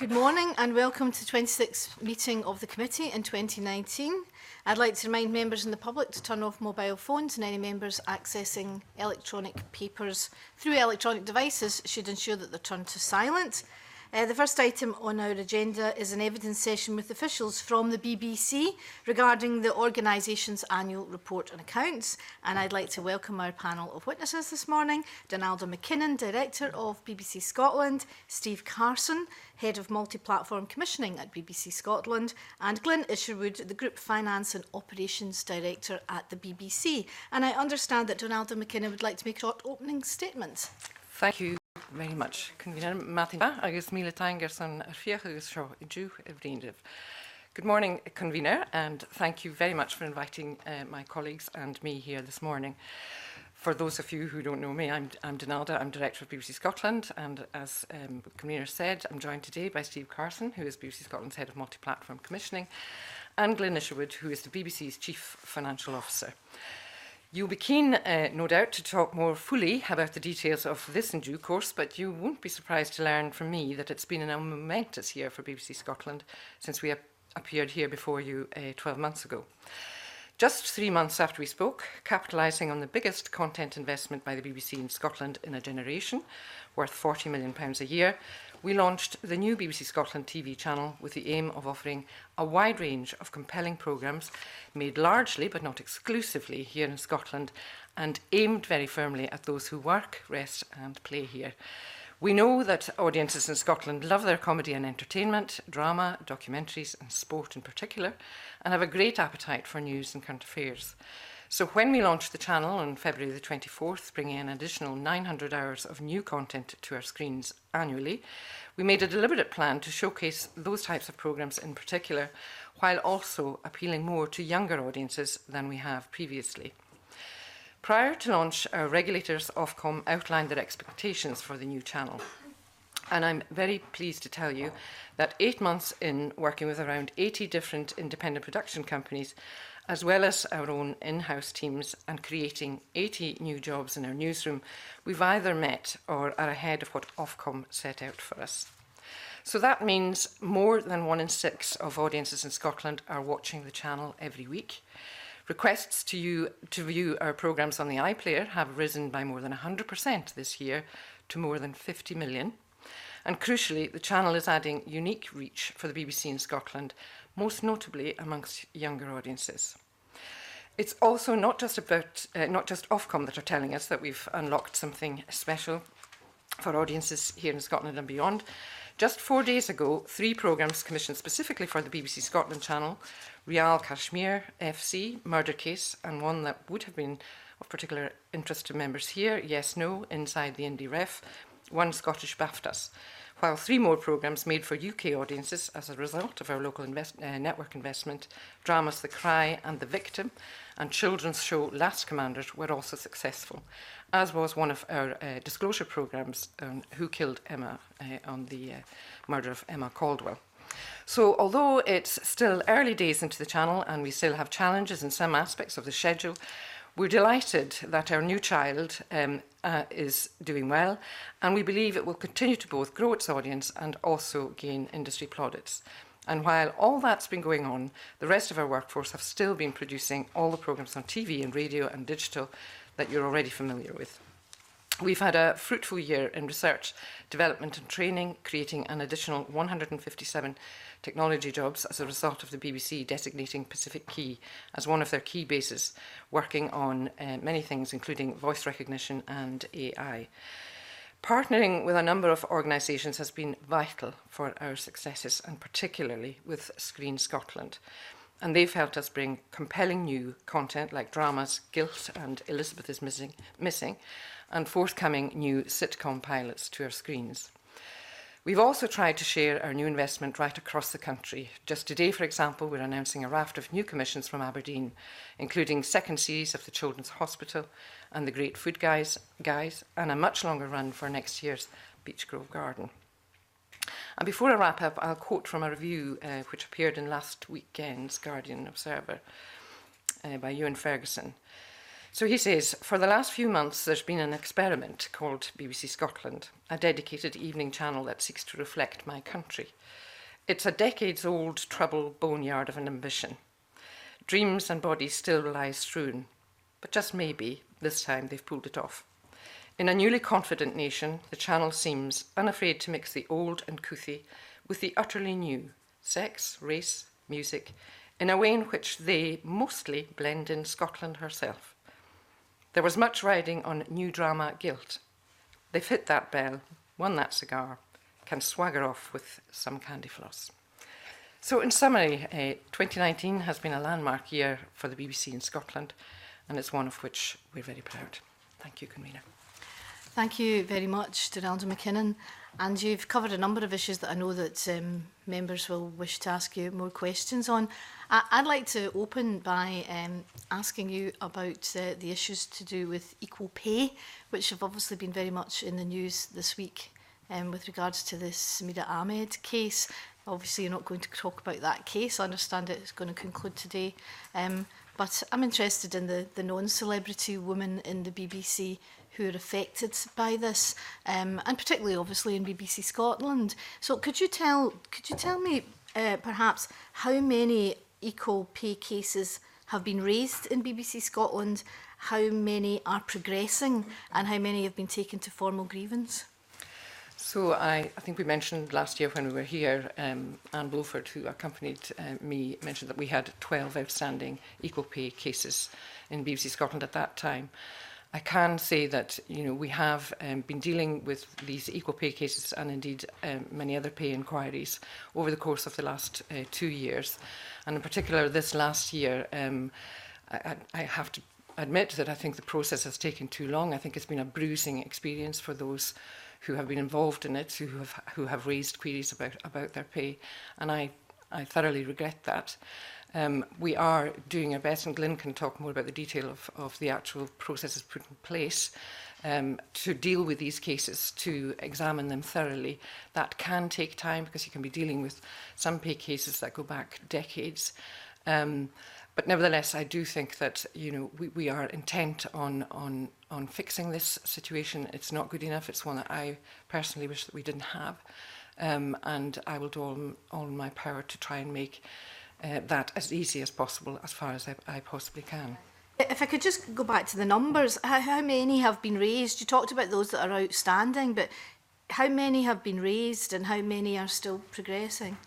Good morning and welcome to the 26th meeting of the committee in 2019. I'd like to remind members and the public to turn off mobile phones, and any members accessing electronic papers through electronic devices should ensure that they're turned to silent. The first item on our agenda is an evidence session with officials from the BBC regarding the organisation's annual report and accounts. And I'd like to welcome our panel of witnesses this morning: Donalda McKinnon, Director of BBC Scotland; Steve Carson, Head of Multi-Platform Commissioning at BBC Scotland; and Glyn Isherwood, the Group Finance and Operations Director at the BBC. And I understand that Donalda McKinnon would like to make a short opening statement. Thank you very much, Convener. Agus míle taingear san fiach agus seo idú bhríndibh. Good morning, Convener, and thank you very much for inviting my colleagues and me here this morning. For those of you who don't know me, I'm Donalda, I'm Director of BBC Scotland, and as Convener said, I'm joined today by Steve Carson, who is BBC Scotland's Head of Multi-Platform Commissioning, and Glyn Isherwood, who is the BBC's Chief Financial Officer. You'll be keen, no doubt, to talk more fully about the details of this in due course, but you won't be surprised to learn from me that it's been a momentous year for BBC Scotland since we appeared here before you 12 months ago. Just 3 months after we spoke, capitalising on the biggest content investment by the BBC in Scotland in a generation, worth £40 million a year, we launched the new BBC Scotland TV channel with the aim of offering a wide range of compelling programmes made largely, but not exclusively, here in Scotland and aimed very firmly at those who work, rest and play here. We know that audiences in Scotland love their comedy and entertainment, drama, documentaries and sport in particular, and have a great appetite for news and current affairs. So when we launched the channel on February the 24th, bringing an additional 900 hours of new content to our screens annually, we made a deliberate plan to showcase those types of programmes in particular, while also appealing more to younger audiences than we have previously. Prior to launch, our regulators, Ofcom, outlined their expectations for the new channel. And I'm very pleased to tell you that 8 months in, working with around 80 different independent production companies, as well as our own in-house teams, and creating 80 new jobs in our newsroom, we've either met or are ahead of what Ofcom set out for us. So that means more than 1 in 6 of audiences in Scotland are watching the channel every week. Requests to view our programmes on the iPlayer have risen by more than 100% this year to more than 50 million. And crucially, the channel is adding unique reach for the BBC in Scotland, most notably amongst younger audiences. It's also not just Ofcom that are telling us that we've unlocked something special for audiences here in Scotland and beyond. Just 4 days ago, 3 programmes commissioned specifically for the BBC Scotland channel, Real Kashmir, FC, Murder Case, and one that would have been of particular interest to members here, Yes No, Inside the Indie Ref, won Scottish BAFTAs, while 3 more programmes made for UK audiences as a result of our local network investment, dramas The Cry and The Victim, and children's show Last Commanders were also successful, as was one of our disclosure programmes, Who Killed Emma, on the murder of Emma Caldwell. So although it's still early days into the channel and we still have challenges in some aspects of the schedule, we're delighted that our new child is doing well, and we believe it will continue to both grow its audience and also gain industry plaudits. And while all that's been going on, the rest of our workforce have still been producing all the programmes on TV and radio and digital that you're already familiar with. We've had a fruitful year in research, development and training, creating an additional 157 technology jobs as a result of the BBC designating Pacific Key as one of their key bases, working on many things, including voice recognition and AI. Partnering with a number of organisations has been vital for our successes, and particularly with Screen Scotland. And they've helped us bring compelling new content like dramas Guilt and Elizabeth is Missing, and forthcoming new sitcom pilots to our screens. We've also tried to share our new investment right across the country. Just today, for example, we're announcing a raft of new commissions from Aberdeen, including second series of The Children's Hospital and The Great Food Guys, and a much longer run for next year's Beechgrove Garden. And before I wrap up, I'll quote from a review which appeared in last weekend's Guardian Observer by Ewan Ferguson. So he says, for the last few months, there's been an experiment called BBC Scotland, a dedicated evening channel that seeks to reflect my country. It's a decades-old trouble boneyard of an ambition. Dreams and bodies still lie strewn, but just maybe this time they've pulled it off. In a newly confident nation, the channel seems unafraid to mix the old and couthy with the utterly new, sex, race, music, in a way in which they mostly blend in Scotland herself. There was much riding on new drama guilt. They've hit that bell, won that cigar, can swagger off with some candy floss. So in summary, 2019 has been a landmark year for the BBC in Scotland, and it's one of which we're very proud. Thank you, Convener. Thank you very much, Donalda McKinnon. And you've covered a number of issues that I know that members will wish to ask you more questions on. I'd like to open by asking you about the issues to do with equal pay, which have obviously been very much in the news this week with regards to this Samira Ahmed case. Obviously, you're not going to talk about that case. I understand it's going to conclude today. But I'm interested in the non-celebrity women in the BBC who are affected by this, and particularly, obviously, in BBC Scotland. So, could you tell me, perhaps, how many equal pay cases have been raised in BBC Scotland, how many are progressing, and how many have been taken to formal grievance? So I think we mentioned last year when we were here, Anne Bulford, who accompanied me, mentioned that we had 12 outstanding equal pay cases in BBC Scotland at that time. I can say that we have been dealing with these equal pay cases and indeed many other pay inquiries over the course of the last 2 years. And in particular this last year, I have to admit that I think the process has taken too long. I think it's been a bruising experience for those who have been involved in it, who have raised queries about their pay. And I thoroughly regret that. We are doing our best, and Glyn can talk more about the detail of the actual processes put in place to deal with these cases, to examine them thoroughly. That can take time because you can be dealing with some pay cases that go back decades. But nevertheless, I do think that we are intent on fixing this situation. It's not good enough. It's one that I personally wish that we didn't have, and I will do all in my power to try and make that as easy as possible, as far as I possibly can. If I could just go back to the numbers, how many have been raised? You talked about those that are outstanding, but how many have been raised and how many are still progressing?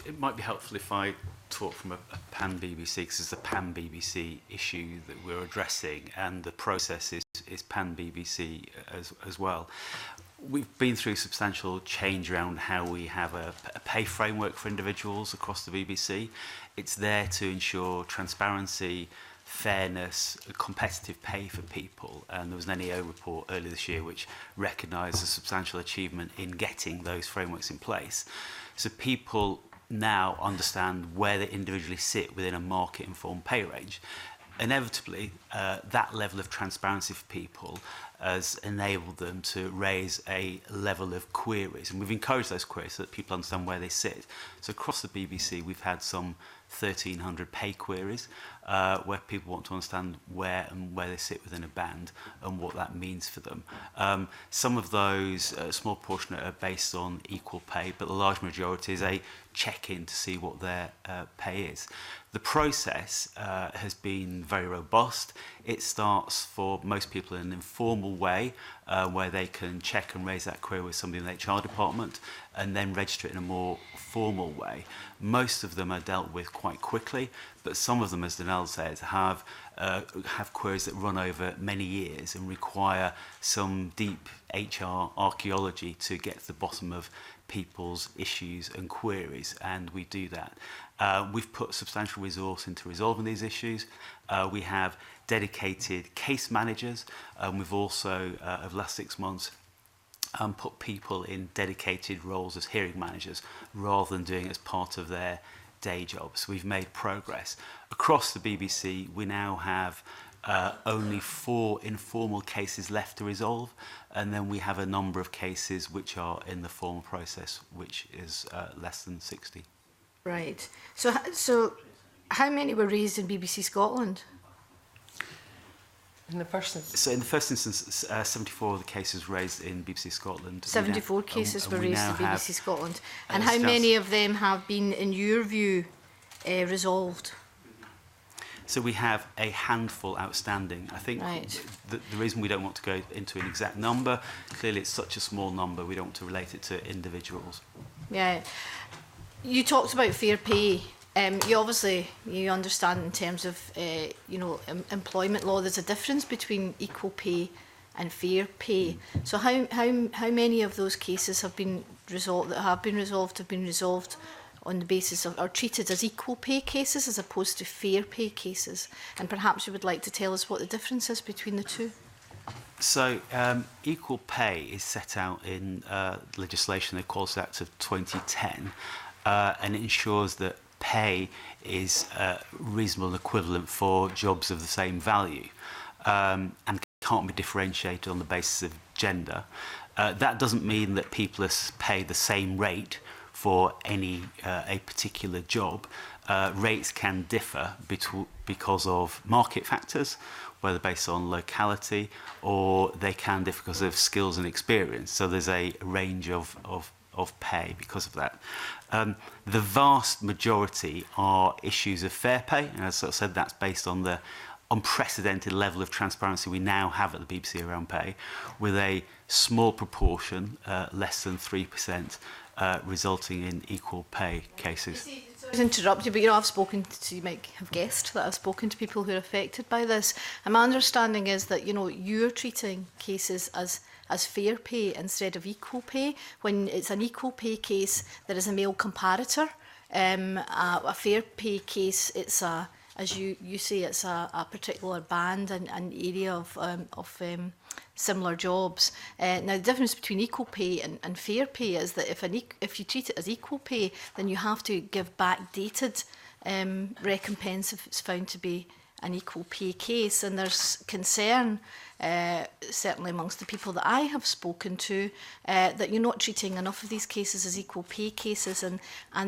It might be helpful if I talk from a pan-BBC, because it's a pan-BBC issue that we're addressing, and the process is pan-BBC as well. We've been through substantial change around how we have a pay framework for individuals across the BBC. It's there to ensure transparency, fairness, competitive pay for people. And there was an NEO report earlier this year which recognised a substantial achievement in getting those frameworks in place. So people now understand where they individually sit within a market-informed pay range. Inevitably, that level of transparency for people has enabled them to raise a level of queries. And we've encouraged those queries so that people understand where they sit. So across the BBC, we've had some 1,300 pay queries where people want to understand where they sit within a band and what that means for them. Some of those, a small portion are based on equal pay, but the large majority is a check-in to see what their pay is. The process has been very robust. It starts for most people in an informal way where they can check and raise that query with somebody in the HR department and then register it in a more formal way. Most of them are dealt with quite quickly, but some of them, as Donald says, have queries that run over many years and require some deep HR archaeology to get to the bottom of people's issues and queries, and we do that. We've put substantial resource into resolving these issues. We have dedicated case managers, and we've also, over the last 6 months, put people in dedicated roles as hearing managers rather than doing it as part of their day jobs. We've made progress. Across the BBC, we now have only 4 informal cases left to resolve, and then we have a number of cases which are in the formal process, which is less than 60. Right. So how many were raised in BBC Scotland? In the first instance? So in the first instance, 74 of the cases raised in BBC Scotland. 74 cases were raised in BBC Scotland. And how just- many of them have been, in your view, resolved? So we have a handful outstanding. I think Right. the reason we don't want to go into an exact number, clearly it's such a small number, we don't want to relate it to individuals. Yeah. You talked about fair pay. You understand in terms of employment law, there's a difference between equal pay and fair pay. So how many of those cases have been resolved on the basis of, or treated as equal pay cases as opposed to fair pay cases? And perhaps you would like to tell us what the difference is between the two. So equal pay is set out in legislation, the Equality Act of 2010, and it ensures that pay is reasonable and equivalent for jobs of the same value, and can't be differentiated on the basis of gender. That doesn't mean that people are paid the same rate for a particular job. Rates can differ because of market factors, whether based on locality, or they can differ because of skills and experience. So there's a range of pay because of that. The vast majority are issues of fair pay, and as I said, that's based on the unprecedented level of transparency we now have at the BBC around pay, with a small proportion, less than 3%, resulting in equal pay cases. Sorry to interrupt you, but I've spoken to, you might have guessed that I've spoken to people who are affected by this. And my understanding is that, you're treating cases as fair pay instead of equal pay. When it's an equal pay case, there is a male comparator. A fair pay case, it's as you say, it's a particular band and an area of similar jobs. Now, the difference between equal pay and fair pay is that if you treat it as equal pay, then you have to give backdated recompense if it's found to be an equal pay case. And there's concern, certainly amongst the people that I have spoken to, that you're not treating enough of these cases as equal pay cases, and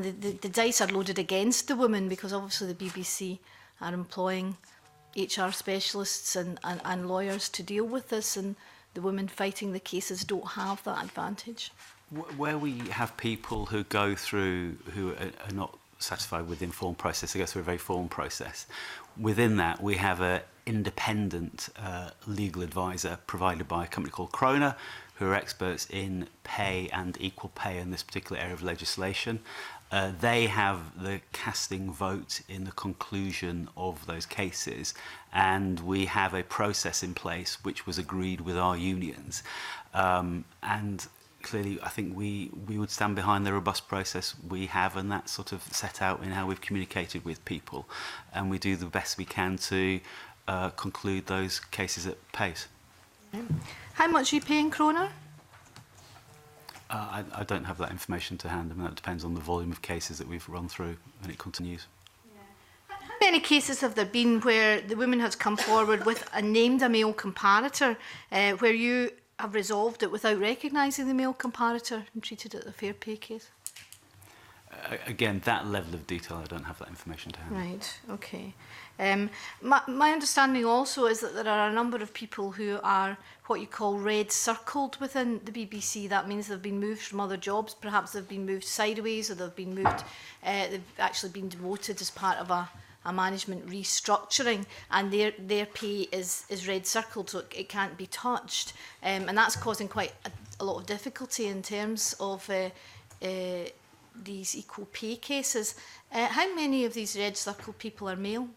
the dice are loaded against the women, because obviously the BBC are employing HR specialists and lawyers to deal with this, and the women fighting the cases don't have that advantage. Where we have people who go through, who are not satisfied with the informed process, they go through a very formal process. Within that, we have an independent legal advisor provided by a company called Kroner, who are experts in pay and equal pay in this particular area of legislation. They have the casting vote in the conclusion of those cases, and we have a process in place which was agreed with our unions. And clearly, I think we would stand behind the robust process we have, and that's sort of set out in how we've communicated with people, and we do the best we can to conclude those cases at pace. How much are you paying Kroner? I don't have that information to hand. I mean, that depends on the volume of cases that we've run through, and it continues. How many cases have there been where the woman has come forward with a male comparator, where you have resolved it without recognising the male comparator and treated it as a fair pay case? Again, that level of detail, I don't have that information to hand. Right, okay. My understanding also is that there are a number of people who are what you call red circled within the BBC. That means they've been moved from other jobs. Perhaps they've been moved sideways, or they've been moved, they've actually been demoted as part of a management restructuring, and their pay is red circled, so it can't be touched. And that's causing quite a lot of difficulty in terms of these equal pay cases. How many of these red circle people are male?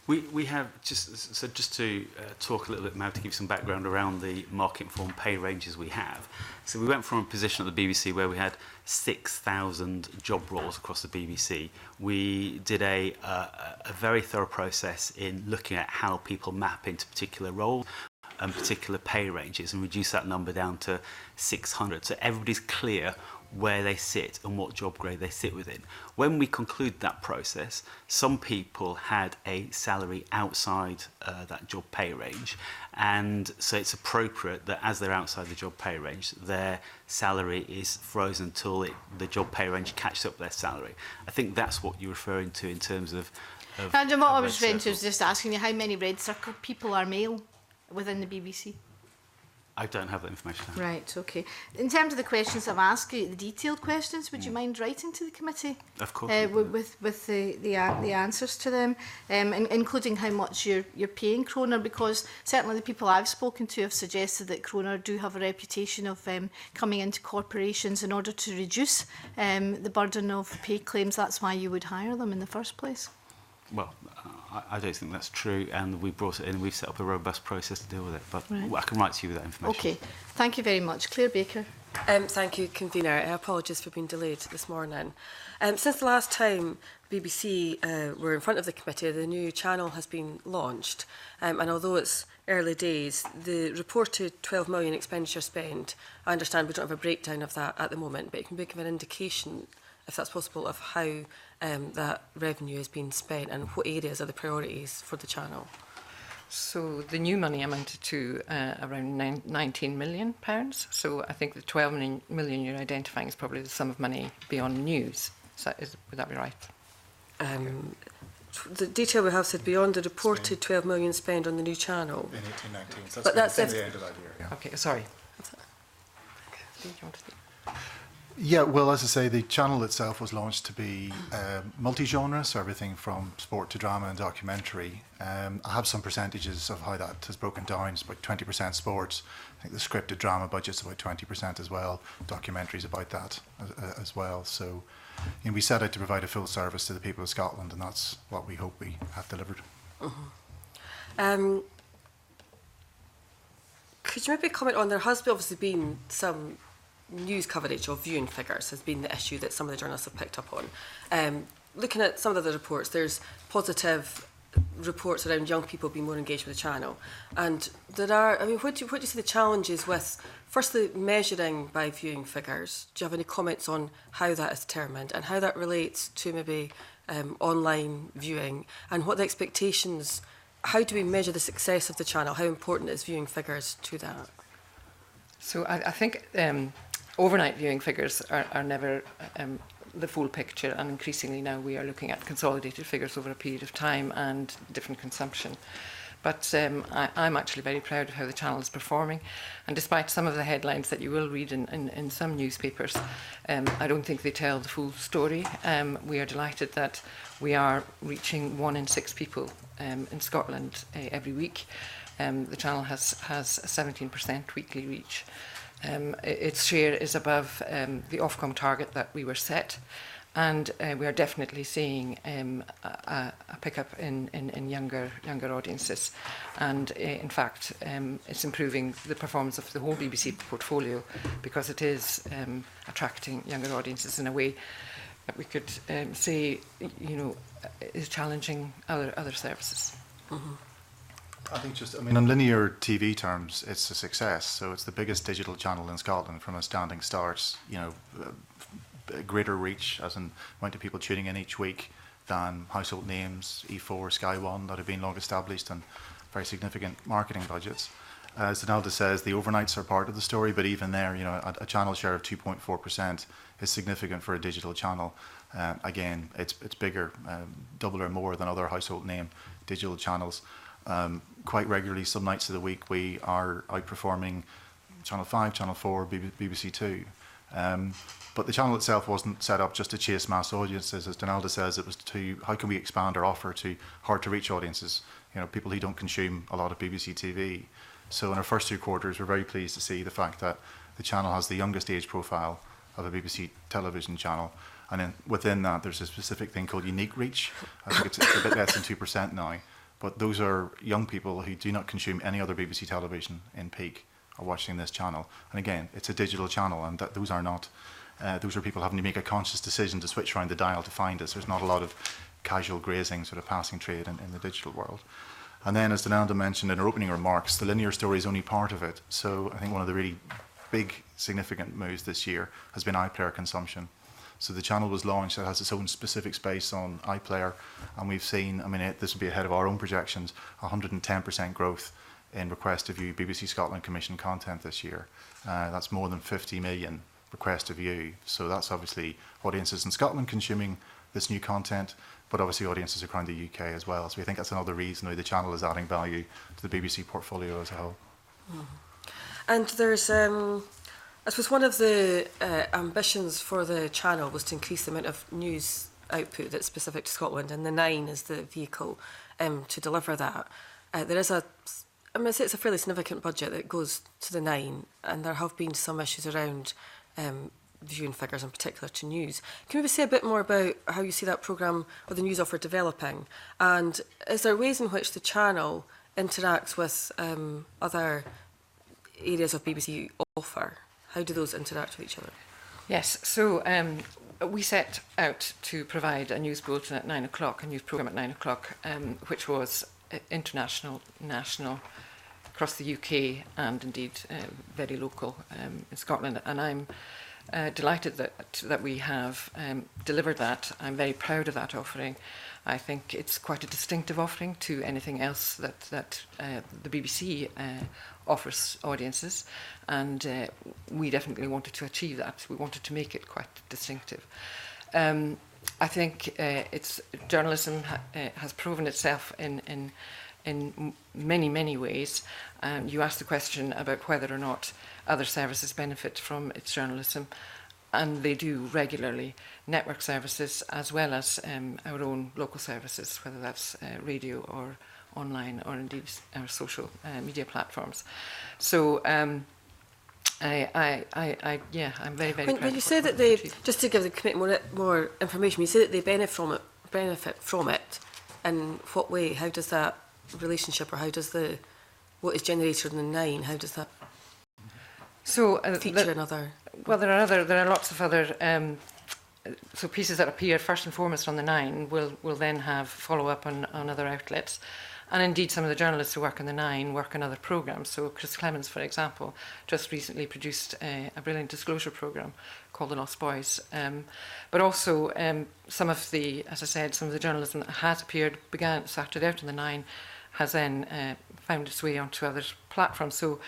We have just to talk a little bit now to give some background around the market informed pay ranges we have. So we went from a position at the BBC where we had 6,000 job roles across the BBC. We did a very thorough process in looking at how people map into particular roles and particular pay ranges, and reduce that number down to 600. So everybody's clear where they sit and what job grade they sit within. When we conclude that process, some people had a salary outside that job pay range, and so it's appropriate that as they're outside the job pay range, their salary is frozen until the job pay range catches up their salary. I think that's what you're referring to in terms of And what I Red was referring to Circle. was just asking you how many Red Circle people are male within the BBC. I don't have that information. Right, okay. In terms of the questions I've asked you, the detailed questions, would you mind writing to the committee? Of course. With the answers to them, including how much you're paying Kroner, because certainly the people I've spoken to have suggested that Kroner do have a reputation of coming into corporations in order to reduce the burden of pay claims. That's why you would hire them in the first place. Well, I don't think that's true, and we brought it in. We've set up a robust process to deal with it, but Right. I can write to you with that information. Okay, thank you very much. Claire Baker. Thank you, Convener. Apologies for being delayed this morning. Since the last time BBC were in front of the committee, the new channel has been launched. And although it's early days, the reported 12 million expenditure spend, I understand we don't have a breakdown of that at the moment, but it can give an indication, if that's possible, of how that revenue has been spent and what areas are the priorities for the channel. So the new money amounted to around £19 million. So I think the 12 million you're identifying is probably the sum of money beyond news. Would that be right? The detail we have said beyond the reported 12 million spend on the new channel. In 1819. So But that's the if- end of that year. Yeah. Okay, sorry. Do you want to speak? Yeah, well, as I say, the channel itself was launched to be multi-genre, so everything from sport to drama and documentary. I have some percentages of how that has broken down. It's about 20% sports. I think the scripted drama budget's about 20% as well. Documentaries about that as well. So we set out to provide a full service to the people of Scotland, and that's what we hope we have delivered. Could you maybe comment on, there has obviously been some news coverage of viewing figures has been the issue that some of the journalists have picked up on. Looking at some of the other reports, there's positive reports around young people being more engaged with the channel. And there are, I mean, what do you see the challenges with, firstly, measuring by viewing figures? Do you have any comments on how that is determined and how that relates to maybe online viewing, and what the expectations, how do we measure the success of the channel? How important is viewing figures to that? So I think overnight viewing figures are never the full picture, and increasingly now we are looking at consolidated figures over a period of time and different consumption. But I'm actually very proud of how the channel is performing, and despite some of the headlines that you will read in some newspapers, I don't think they tell the full story. We are delighted that we are reaching 1 in 6 people in Scotland every week. The channel has a 17% weekly reach. Its share is above the Ofcom target that we were set, and we are definitely seeing a pickup in younger audiences, and in fact it's improving the performance of the whole BBC portfolio, because it is attracting younger audiences in a way that we could say, is challenging other services. Mm-hmm. I think in linear TV terms, it's a success. So it's the biggest digital channel in Scotland from a standing start. Greater reach, as in amount of people tuning in each week, than household names, E4, Sky One, that have been long established and very significant marketing budgets. As Donalda says, the overnights are part of the story, but even there, a channel share of 2.4% is significant for a digital channel. Again, it's bigger, double or more than other household name digital channels. Quite regularly, some nights of the week, we are outperforming Channel 5, Channel 4, BBC 2. But the channel itself wasn't set up just to chase mass audiences. As Donalda says, it was how can we expand our offer to hard-to-reach audiences, people who don't consume a lot of BBC TV. So in our first 2 quarters, we're very pleased to see the fact that the channel has the youngest age profile of a BBC television channel. And then within that, there's a specific thing called unique reach. I think it's a bit less than 2% now. But those are young people who do not consume any other BBC television in peak are watching this channel. And again, it's a digital channel, and those are not. Those are people having to make a conscious decision to switch around the dial to find us. There's not a lot of casual grazing, sort of passing trade in the digital world. And then, as Donalda mentioned in her opening remarks, the linear story is only part of it. So I think one of the really big, significant moves this year has been iPlayer consumption. So the channel was launched, it has its own specific space on iPlayer, and we've seen, this will be ahead of our own projections, 110% growth in request to view BBC Scotland Commission content this year. That's more than 50 million requests to view. So that's obviously audiences in Scotland consuming this new content. but obviously audiences around the UK as well. So we think that's another reason why the channel is adding value to the BBC portfolio as a whole. And there's, I suppose one of the ambitions for the channel was to increase the amount of news output that's specific to Scotland, and the Nine is the vehicle to deliver that. There is I'd say it's a fairly significant budget that goes to the Nine, and there have been some issues around viewing figures, in particular to news. Can you maybe say a bit more about how you see that programme or the news offer developing? And is there ways in which the channel interacts with other areas of BBC offer? How do those interact with each other? Yes, so we set out to provide a news bulletin at 9 o'clock, a news programme at 9 o'clock, which was international, national, across the UK, and indeed very local in Scotland. And I'm delighted that we have delivered that. I'm very proud of that offering. I think it's quite a distinctive offering to anything else that the BBC offers audiences, and we definitely wanted to achieve that. We wanted to make it quite distinctive. I think journalism has proven itself in many ways. You asked the question about whether or not other services benefit from its journalism, and they do regularly. Network services as well as our own local services, whether that's radio or online or indeed our social media platforms. So I'm very proud. When you say that they, just to give the committee more information, you say that they benefit from it. In what way? How does that relationship, or how does what is generated in the Nine? How does that feature another? Well, there are lots of other. So pieces that appear first and foremost on the Nine will then have follow up on other outlets. And indeed, some of the journalists who work in the Nine work on other programmes. So Chris Clemens, for example, just recently produced a brilliant disclosure programme called The Lost Boys. But also some of the journalism that has started out in the Nine, has then found its way onto other platforms. So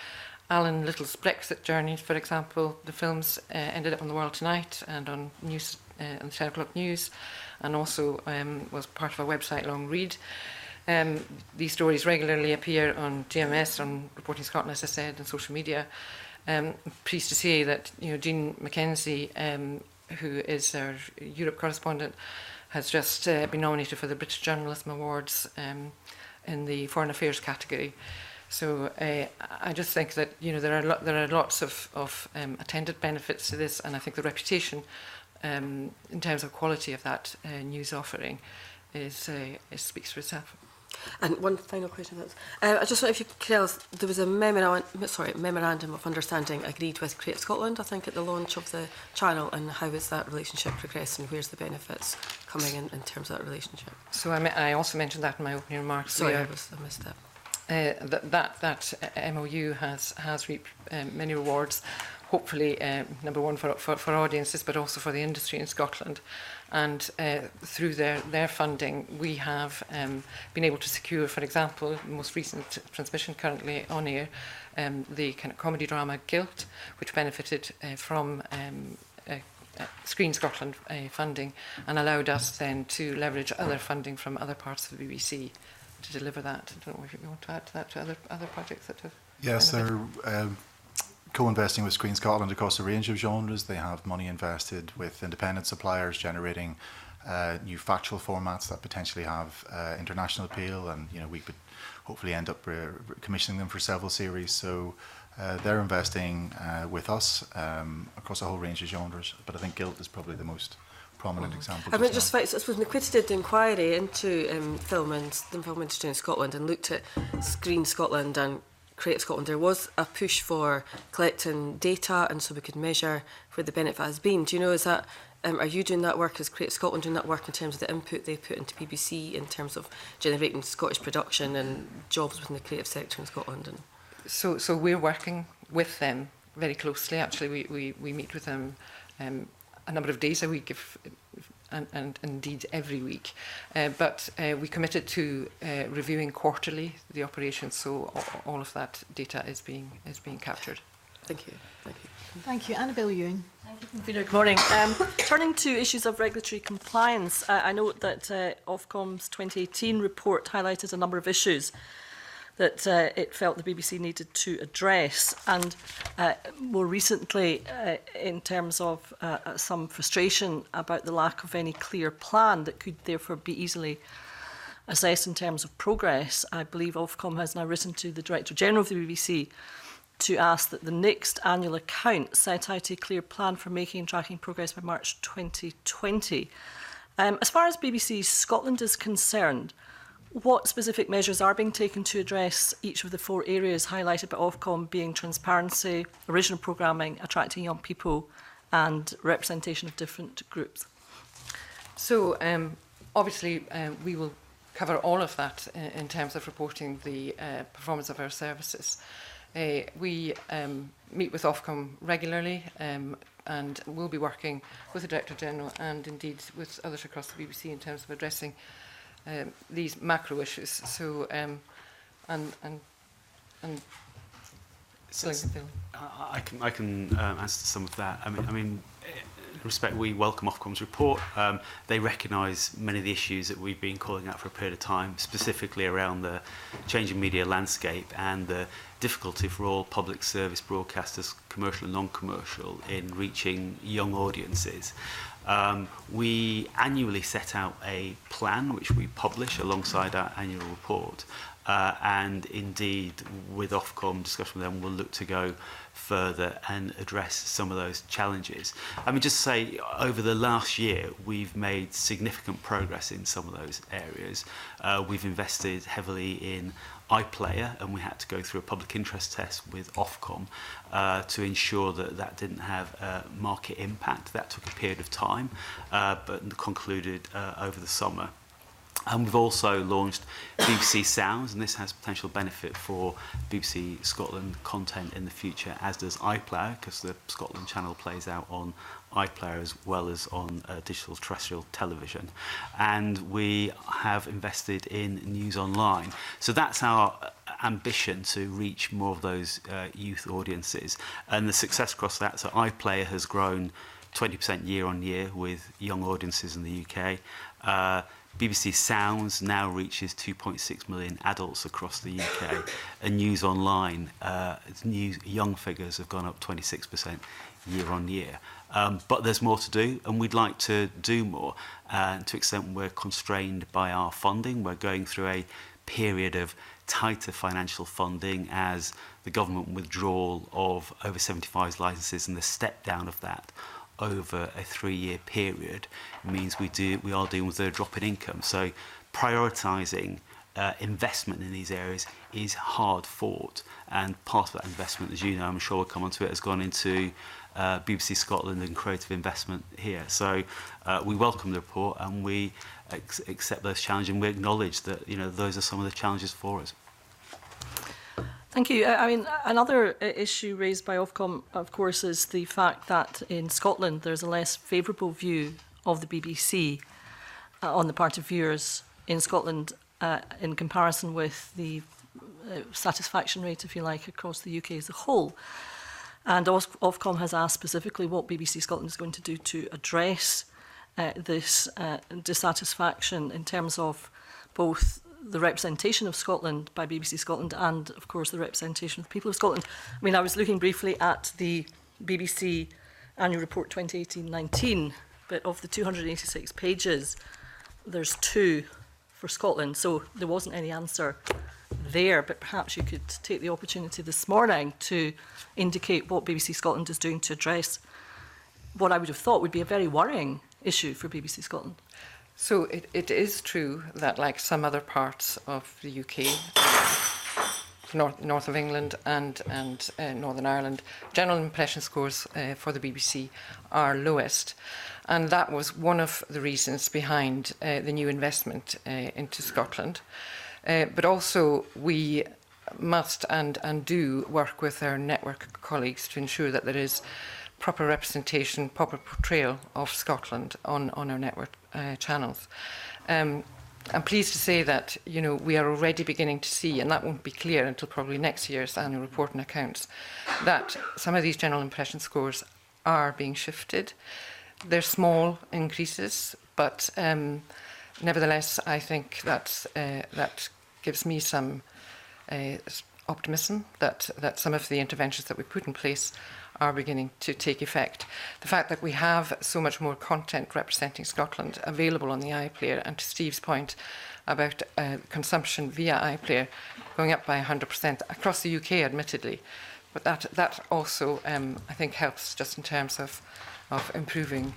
Alan Little's Brexit journey, for example, the films ended up on The World Tonight and on news, on the 10 o'clock news, and also was part of a website long read. These stories regularly appear on GMS, on Reporting Scotland, as I said, and social media. Pleased to say that Jean Mackenzie, who is our Europe correspondent, has just been nominated for the British Journalism Awards in the Foreign Affairs category. So I just think that there are lots of attendant benefits to this, and I think the reputation in terms of quality of that news offering speaks for itself. And one final question. I just wonder if you could tell us, there was a memorandum of understanding agreed with Creative Scotland, I think, at the launch of the channel, and how is that relationship progressing? Where's the benefits coming in terms of that relationship? So I also mentioned that in my opening remarks. Sorry, I missed that. That MOU has reaped many rewards, hopefully number one for audiences, but also for the industry in Scotland. And through their funding, we have been able to secure, for example, the most recent transmission currently on air, the kind of comedy drama Guilt, which benefited from Screen Scotland funding, and allowed us then to leverage other funding from other parts of the BBC to deliver that. I don't know if you want to add to that, to other projects that have. Yes, they're co-investing with Screen Scotland across a range of genres. They have money invested with independent suppliers generating new factual formats that potentially have international appeal, and we could hopefully end up commissioning them for several series. So they're investing with us across a whole range of genres, but I think Guilt is probably the most prominent example. I suppose McQuitty did the inquiry into film and the film industry in Scotland and looked at Screen Scotland and Creative Scotland. There was a push for collecting data, and so we could measure where the benefit has been. Do you know, is that are you doing that work? Is Creative Scotland doing that work in terms of the input they put into BBC in terms of generating Scottish production and jobs within the creative sector in Scotland? And so we're working with them very closely. Actually, we meet with them a number of days a week, and indeed every week. But we committed to reviewing quarterly the operations, so all of that data is being captured. Thank you. Thank you. Annabel Ewing. Good morning. Turning to issues of regulatory compliance, I note that Ofcom's 2018 report highlighted a number of issues that it felt the BBC needed to address, and more recently in terms of some frustration about the lack of any clear plan that could therefore be easily assessed in terms of progress. I believe Ofcom has now written to the Director General of the BBC to ask that the next annual account set out a clear plan for making and tracking progress by March 2020. As far as BBC Scotland is concerned, what specific measures are being taken to address each of the 4 areas highlighted by Ofcom, being transparency, original programming, attracting young people and representation of different groups? So obviously we will cover all of that in terms of reporting the performance of our services. We meet with Ofcom regularly and we'll be working with the Director General and indeed with others across the BBC in terms of addressing these macro issues. So I can answer some of that. I mean, in respect, we welcome Ofcom's report. They recognise many of the issues that we've been calling out for a period of time, specifically around the changing media landscape and the difficulty for all public service broadcasters, commercial and non-commercial, in reaching young audiences. We annually set out a plan which we publish alongside our annual report, and indeed with Ofcom, discussion with them, we'll look to go further and address some of those challenges. I mean, just to say, over the last year, we've made significant progress in some of those areas. We've invested heavily in iPlayer, and we had to go through a public interest test with Ofcom to ensure that that didn't have a market impact. That took a period of time, but concluded over the summer. And we've also launched BBC Sounds, and this has potential benefit for BBC Scotland content in the future, as does iPlayer, because the Scotland channel plays out on iPlayer as well as on digital terrestrial television. And we have invested in News Online. So that's our ambition, to reach more of those youth audiences. And the success across that, so iPlayer has grown 20% year on year with young audiences in the UK. BBC Sounds now reaches 2.6 million adults across the UK, and News Online, young figures have gone up 26% year on year. But there's more to do, and we'd like to do more. To the extent we're constrained by our funding, we're going through a period of tighter financial funding as the government withdrawal of over 75s licences and the step down of that over a 3-year period means we are dealing with a drop in income. So prioritising investment in these areas is hard fought, and part of that investment, as you know, I'm sure we'll come on to it, has gone into BBC Scotland and creative investment here. So we welcome the report, and we accept those challenges, and we acknowledge that, you know, those are some of the challenges for us. Thank you. I mean, another issue raised by Ofcom, of course, is the fact that in Scotland there's a less favourable view of the BBC on the part of viewers in Scotland in comparison with the satisfaction rate, if you like, across the UK as a whole. And Ofcom has asked specifically what BBC Scotland is going to do to address this dissatisfaction in terms of both the representation of Scotland by BBC Scotland and, of course, the representation of the people of Scotland. I mean, I was looking briefly at the BBC Annual Report 2018-19, but of the 286 pages, there's 2 for Scotland, so there wasn't any answer there, but perhaps you could take the opportunity this morning to indicate what BBC Scotland is doing to address what I would have thought would be a very worrying issue for BBC Scotland. So it is true that, like some other parts of the UK, north of England and Northern Ireland, general impression scores for the BBC are lowest. And that was one of the reasons behind the new investment into Scotland. But also we must and do work with our network colleagues to ensure that there is proper representation, proper portrayal of Scotland on our network channels. I'm pleased to say that, you know, we are already beginning to see, and that won't be clear until probably next year's annual report and accounts, that some of these general impression scores are being shifted. They're small increases, but nevertheless, I think that that gives me some optimism that some of the interventions that we put in place are beginning to take effect. The fact that we have so much more content representing Scotland available on the iPlayer, and to Steve's point about consumption via iPlayer going up by 100% across the UK, admittedly, but that also I think helps just in terms of improving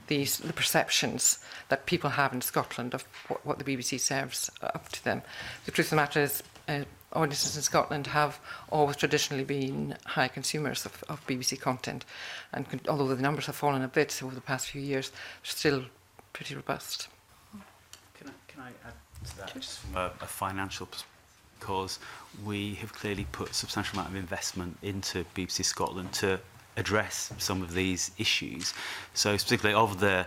the perceptions that people have in Scotland of what the BBC serves up to them. The truth of the matter is audiences in Scotland have always traditionally been high consumers of BBC content, and although the numbers have fallen a bit over the past few years, they're still pretty robust. Can I add to that, just from a financial perspective? Because we have clearly put a substantial amount of investment into BBC Scotland to address some of these issues. So particularly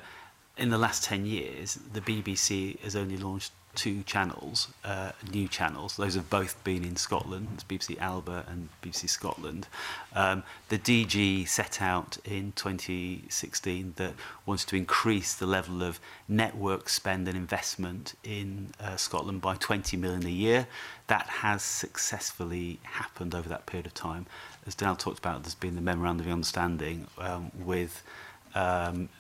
in the last 10 years, the BBC has only launched 2 channels, new channels. Those have both been in Scotland. It's BBC Alba and BBC Scotland. The DG set out in 2016 that wants to increase the level of network spend and investment in Scotland by 20 million a year. That has successfully happened over that period of time. As Daniel talked about, there's been the Memorandum of Understanding with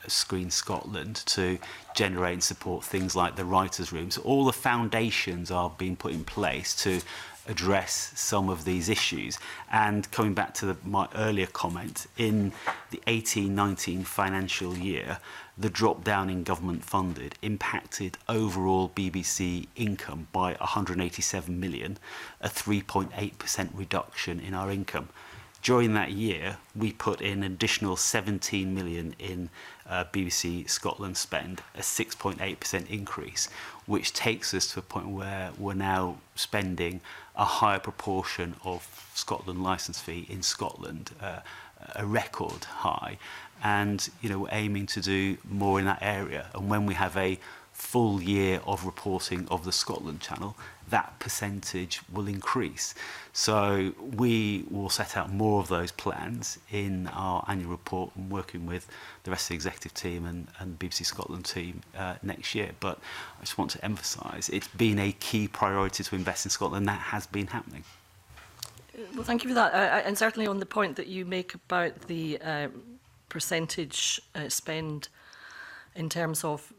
Screen Scotland to generate and support things like the writers' room. So all the foundations are being put in place to address some of these issues. And coming back to my earlier comment, in the 18-19 financial year, the drop down in government funded impacted overall BBC income by 187 million, a 3.8% reduction in our income. During that year, we put in an additional 17 million in BBC Scotland spend, a 6.8% increase, which takes us to a point where we're now spending a higher proportion of Scotland licence fee in Scotland, a record high. And we're aiming to do more in that area. And when we have a full year of reporting of the Scotland channel, that percentage will increase. So we will set out more of those plans in our annual report and working with the rest of the executive team and BBC Scotland team next year. But I just want to emphasise it's been a key priority to invest in Scotland. That has been happening. Well, thank you for that. And certainly on the point that you make about the percentage spend in terms of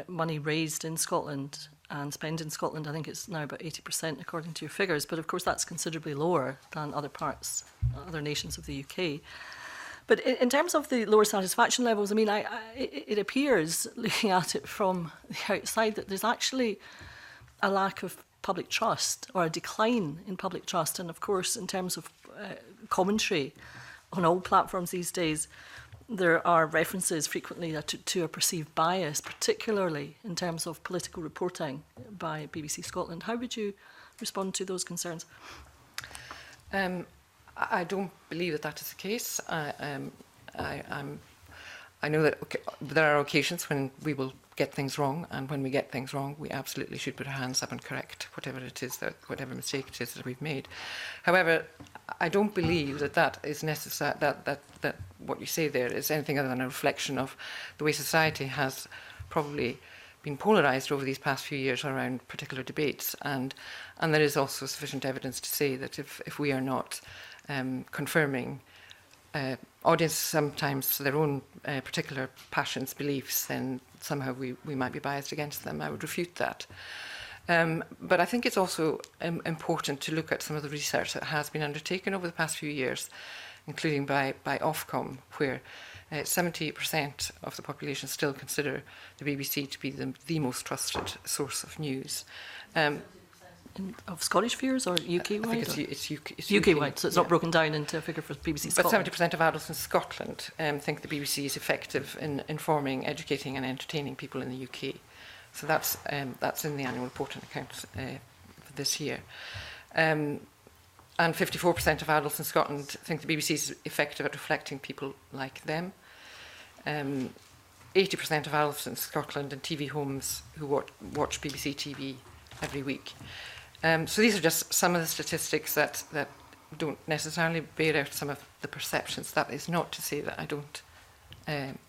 money raised in Scotland and spent in Scotland, I think it's now about 80% according to your figures, but of course that's considerably lower than other nations of the UK. But in terms of the lower satisfaction levels, I mean, it appears, looking at it from the outside, that there's actually a lack of public trust, or a decline in public trust. And of course, in terms of commentary on all platforms these days, there are references frequently to a perceived bias, particularly in terms of political reporting by BBC Scotland. How would you respond to those concerns? I don't believe that is the case. I know that there are occasions when we will get things wrong, and when we get things wrong, we absolutely should put our hands up and correct whatever mistake it is that we've made. However, I don't believe that is necessary. That what you say there is anything other than a reflection of the way society has probably been polarised over these past few years around particular debates, and there is also sufficient evidence to say that if we are not confirming audiences sometimes their own particular passions, beliefs, then somehow we might be biased against them. I would refute that. But I think it's also important to look at some of the research that has been undertaken over the past few years, including by Ofcom, where 70% of the population still consider the BBC to be the most trusted source of news. Of Scottish viewers or UK-wide? I think it's UK-wide, so it's not broken down into a figure for BBC Scotland. But 70% of adults in Scotland think the BBC is effective in informing, educating and entertaining people in the UK. So that's in the annual report and accounts for this year. And 54% of adults in Scotland think the BBC is effective at reflecting people like them. 80% of adults in Scotland and TV homes who watch BBC TV every week. So these are just some of the statistics that don't necessarily bear out some of the perceptions. That is not to say that I don't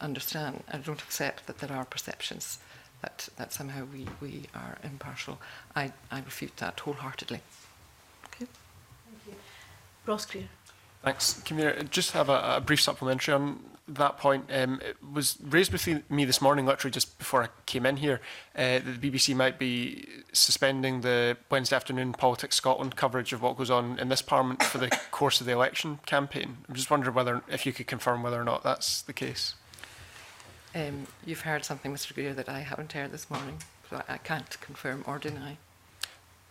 understand, I don't accept that there are perceptions that somehow we are impartial. I refute that wholeheartedly. Thank you. Ross Greer. Thanks. Convener, just have a brief supplementary on that point. It was raised with me this morning, literally just before I came in here, that the BBC might be suspending the Wednesday afternoon Politics Scotland coverage of what goes on in this Parliament for the course of the election campaign. I'm just wondering if you could confirm whether or not that's the case. You've heard something, Mr. Greer, that I haven't heard this morning, so I can't confirm or deny.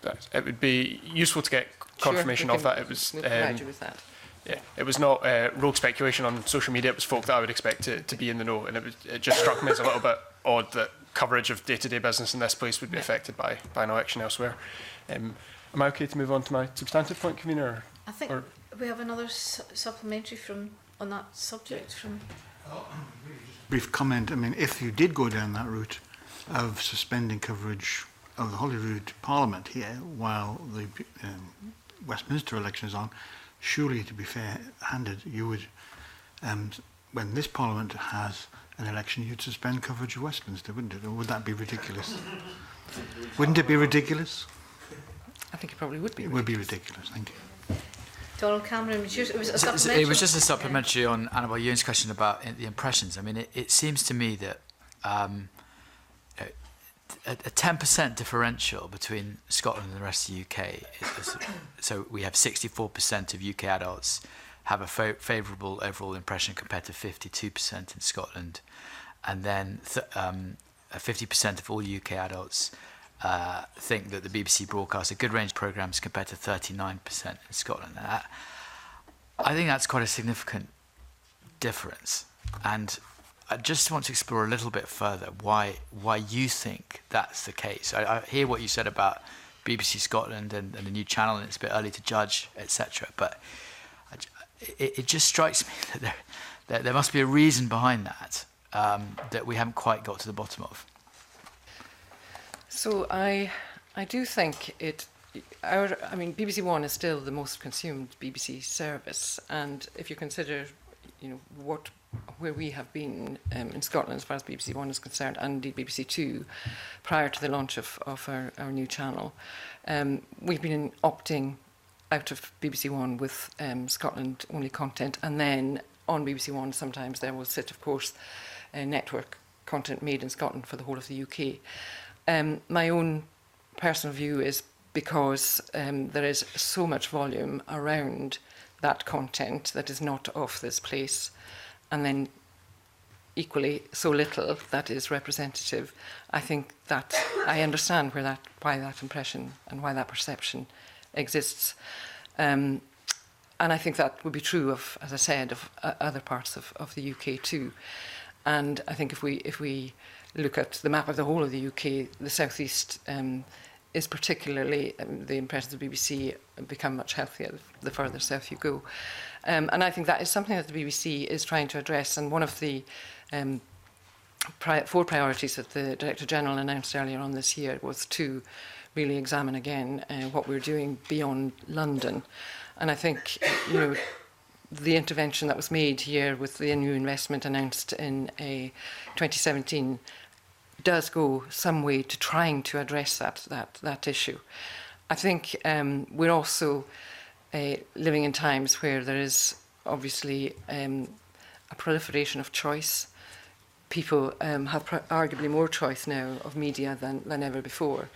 But it would be useful to get confirmation of that. It was. We'll provide you with that. Yeah, it was not rogue speculation on social media. It was folk that I would expect to be in the know, and it just struck me as a little bit odd that coverage of day-to-day business in this place would be affected by an election elsewhere. Am I okay to move on to my substantive point, Convener? I think we have another supplementary on that subject from. Brief comment. I mean, if you did go down that route of suspending coverage of the Holyrood Parliament here while the Westminster election is on, surely, to be fair-handed, you would, when this Parliament has an election, you'd suspend coverage of Westminster, wouldn't it? Or would that be ridiculous? Wouldn't it be ridiculous? I think it probably would be. It would be ridiculous. Thank you. Donald Cameron, was it a supplementary? It was just a supplementary on Annabel Ewan's question about the impressions. I mean, it seems to me that a 10% differential between Scotland and the rest of the UK is so we have 64% of UK adults have a favourable overall impression compared to 52% in Scotland, and then 50% of all UK adults think that the BBC broadcasts a good range of programmes compared to 39% in Scotland. I think that's quite a significant difference, and I just want to explore a little bit further why you think that's the case. I hear what you said about BBC Scotland and the new channel, and it's a bit early to judge, etc. But it just strikes me that there must be a reason behind that that we haven't quite got to the bottom of. So I do think BBC One is still the most consumed BBC service, and if you consider, where we have been in Scotland as far as BBC One is concerned, and indeed BBC Two, prior to the launch of our new channel, we've been opting out of BBC One with Scotland-only content, and then on BBC One sometimes there will sit, of course, network content made in Scotland for the whole of the UK. My own personal view is because there is so much volume around that content that is not of this place, and then equally so little that is representative. I think that I understand why that impression and why that perception exists, and I think that would be true of, as I said, of other parts of the UK too. And I think if we look at the map of the whole of the UK, the South East is particularly, the impressions of the BBC become much healthier the further south you go. And I think that is something that the BBC is trying to address. And one of the 4 priorities that the Director General announced earlier on this year was to really examine again what we're doing beyond London. And I think, the intervention that was made here with the new investment announced in 2017 does go some way to trying to address that issue. I think we're also living in times where there is obviously a proliferation of choice. People have arguably more choice now of media than ever before.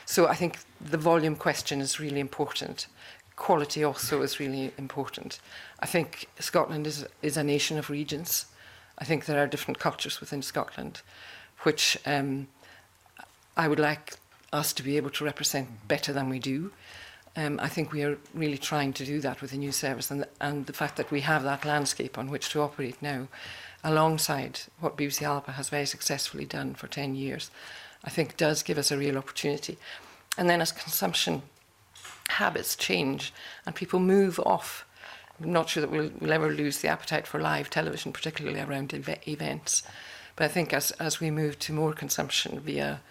So I think the volume question is really important. Quality also is really important. I think Scotland is a nation of regions. I think there are different cultures within Scotland, which I would like us to be able to represent better than we do. I think we are really trying to do that with the new service, and the fact that we have that landscape on which to operate now, alongside what BBC Alba has very successfully done for 10 years, I think does give us a real opportunity. And then as consumption habits change and people move off, I'm not sure that we'll ever lose the appetite for live television, particularly around events. But I think as we move to more consumption via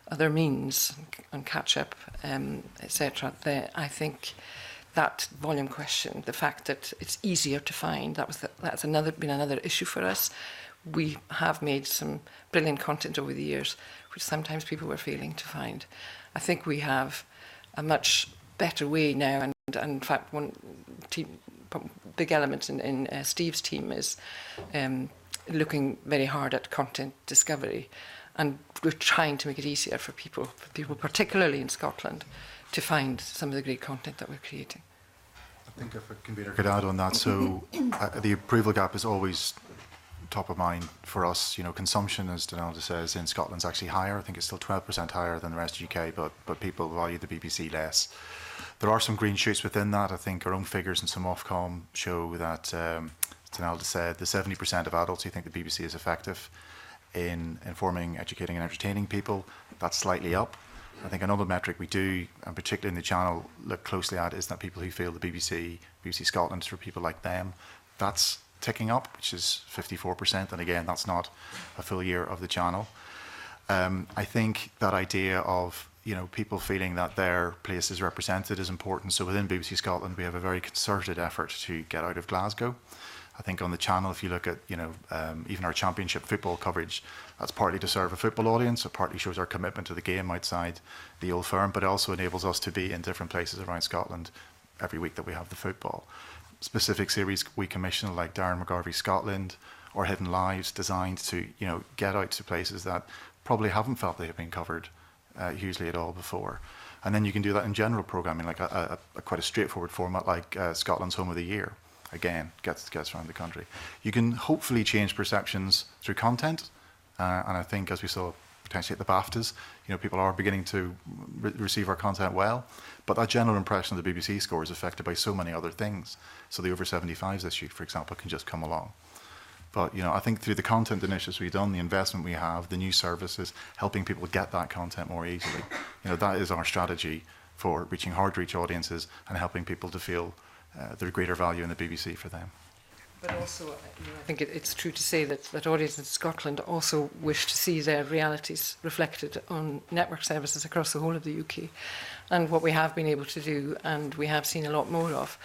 other means and catch up, etc., I think that volume question, the fact that it's easier to find, that's been another issue for us. We have made some brilliant content over the years, which sometimes people were failing to find. I think we have a much better way now, and in fact, one big element in Steve's team is looking very hard at content discovery, and we're trying to make it easier for people particularly in Scotland, to find some of the great content that we're creating. I think if a convener could add on that, so the approval gap is always top of mind for us. You know, consumption, as Donalda says, in Scotland is actually higher. I think it's still 12% higher than the rest of the UK, but people value the BBC less. There are some green shoots within that. I think our own figures and some Ofcom show that, as Donalda said, the 70% of adults who think the BBC is effective in informing, educating and entertaining people, that's slightly up. I think another metric we do, and particularly in the channel, look closely at is that people who feel the BBC Scotland is for people like them. That's ticking up, which is 54%, and again, that's not a full year of the channel. I think that idea of, you know, people feeling that their place is represented is important. So within BBC Scotland, we have a very concerted effort to get out of Glasgow. I think on the channel, if you look at, you know, even our championship football coverage, that's partly to serve a football audience. It partly shows our commitment to the game outside the Old Firm, but it also enables us to be in different places around Scotland every week that we have the football. Specific series we commission, like Darren McGarvey's Scotland or Hidden Lives, designed to, you know, get out to places that probably haven't felt they have been covered hugely at all before. And then you can do that in general programming, like quite a straightforward format like Scotland's Home of the Year. Again, gets around the country. You can hopefully change perceptions through content, and I think, as we saw potentially at the BAFTAs, you know, people are beginning to receive our content well, but that general impression of the BBC score is affected by so many other things. So the over 75s issue, for example, can just come along. But, you know, I think through the content initiatives we've done, the investment we have, the new services, helping people get that content more easily, you know, that is our strategy for reaching hard-to-reach audiences and helping people to feel there's greater value in the BBC for them. But also, you know, I think it's true to say that audiences in Scotland also wish to see their realities reflected on network services across the whole of the UK. And what we have been able to do, and we have seen a lot more of,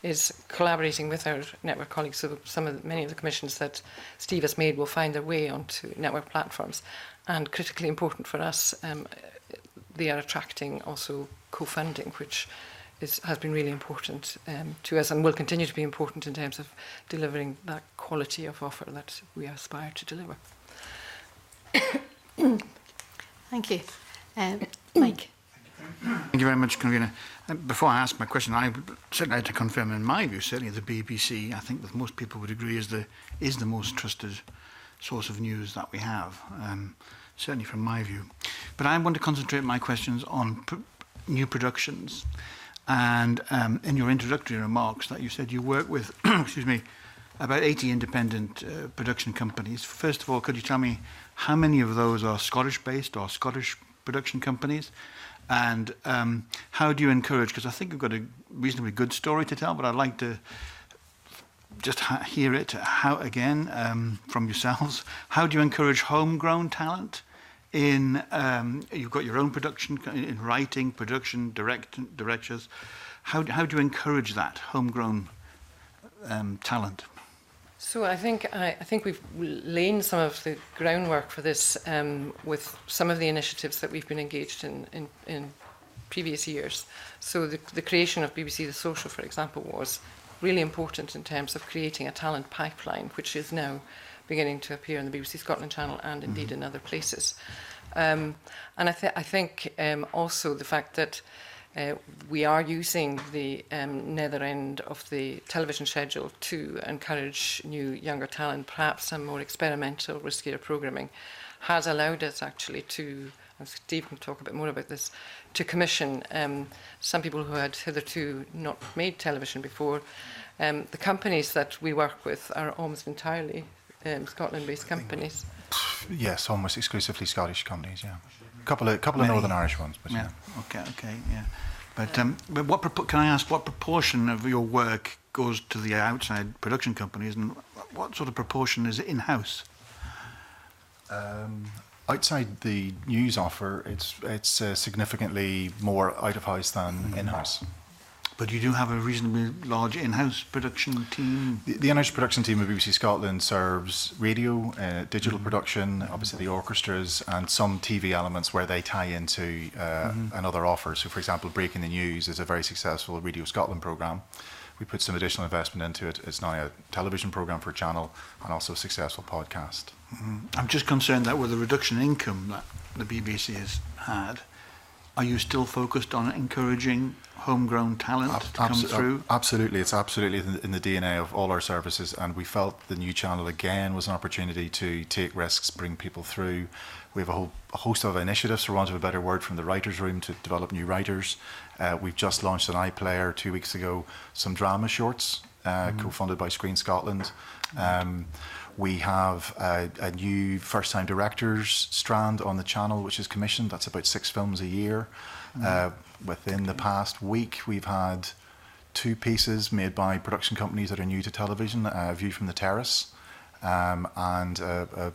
is collaborating with our network colleagues. So many of the commissions that Steve has made will find their way onto network platforms. And critically important for us, they are attracting also co-funding, which has been really important to us and will continue to be important in terms of delivering that quality of offer that we aspire to deliver. Thank you. Mike. Thank you very much, Convener. Before I ask my question, I certainly like to confirm, in my view, certainly the BBC, I think that most people would agree, is the most trusted source of news that we have, certainly from my view. But I want to concentrate my questions on new productions. And in your introductory remarks that you said you work with, excuse me, about 80 independent production companies. First of all, could you tell me how many of those are Scottish-based or Scottish production companies? And how do you encourage, because I think you've got a reasonably good story to tell, but I'd like to just hear it, again, from yourselves. How do you encourage homegrown talent? You've got your own production, in writing, production, directors. How do you encourage that homegrown talent? So I think we've laid some of the groundwork for this with some of the initiatives that we've been engaged in previous years. So the creation of BBC The Social, for example, was really important in terms of creating a talent pipeline, which is now beginning to appear on the BBC Scotland channel and indeed in other places. And I think also the fact that we are using the nether end of the television schedule to encourage new, younger talent, perhaps some more experimental, riskier programming, has allowed us actually to, and Steve can talk a bit more about this, to commission some people who had hitherto not made television before. The companies that we work with are almost entirely Scotland-based companies. Yes, almost exclusively Scottish companies. Yeah, a couple of Northern Irish ones. But yeah. Okay. Yeah. But can I ask what proportion of your work goes to the outside production companies, and what sort of proportion is in-house? Outside the news offer, it's significantly more out of house than in-house. But you do have a reasonably large in-house production team. The in-house production team of BBC Scotland serves radio, digital production, obviously the orchestras, and some TV elements where they tie into another offer. So, for example, Breaking the News is a very successful Radio Scotland programme. We put some additional investment into it. It's now a television programme for Channel and also a successful podcast. I'm just concerned that with the reduction in income that the BBC has had, are you still focused on encouraging homegrown talent to come through? Absolutely. It's absolutely in the DNA of all our services, and we felt the new channel again was an opportunity to take risks, bring people through. We have a host of initiatives, for want of a better word, from the writers' room to develop new writers. We've just launched an iPlayer 2 weeks ago, some drama shorts co-funded by Screen Scotland. We have a new first-time directors strand on the channel, which is commissioned. That's about 6 films a year. Within the past week, we've had 2 pieces made by production companies that are new to television, View from the Terrace, and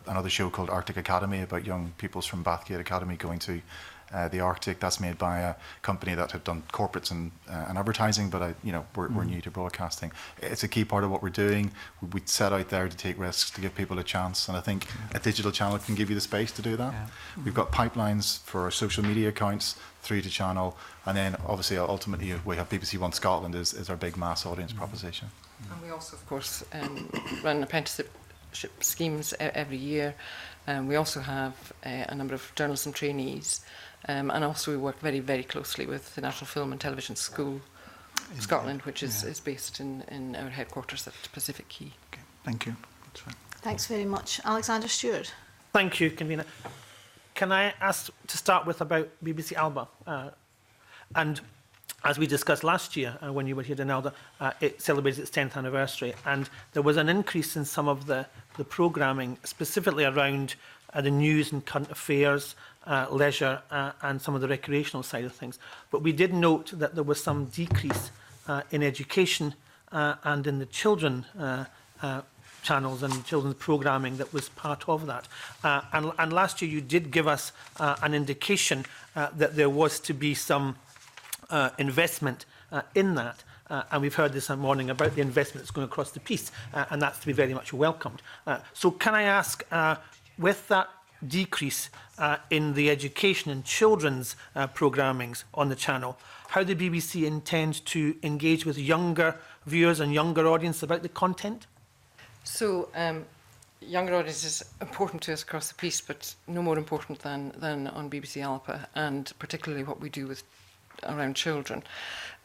another show called Arctic Academy about young pupils from Bathgate Academy going to the Arctic. That's made by a company that had done corporates and advertising, but we're new to broadcasting. It's a key part of what we're doing. We set out there to take risks, to give people a chance, and I think a digital channel can give you the space to do that. Yeah. We've got pipelines for our social media accounts through to channel, and then obviously ultimately we have BBC One Scotland is our big mass audience proposition. And we also, of course, run apprenticeship schemes every year. We also have a number of journalism trainees, and also we work very, very closely with the National Film and Television School of Scotland, which is based in our headquarters at Pacific Quay. Okay, thank you. That's fine. Thanks very much. Alexander Stewart. Thank you, Convener. Can I ask to start with about BBC Alba? And as we discussed last year when you were here in Elder, it celebrated its 10th anniversary, and there was an increase in some of the programming, specifically around the news and current affairs, leisure, and some of the recreational side of things. But we did note that there was some decrease in education and in the children channels and children's programming that was part of that. And last year you did give us an indication that there was to be some investment in that. And we've heard this morning about the investment that's going across the piece, and that's to be very much welcomed. So can I ask, with that decrease in the education and children's programmings on the channel, how the BBC intends to engage with younger viewers and younger audience about the content? So, younger audience is important to us across the piece, but no more important than on BBC Alba, and particularly what we do with around children.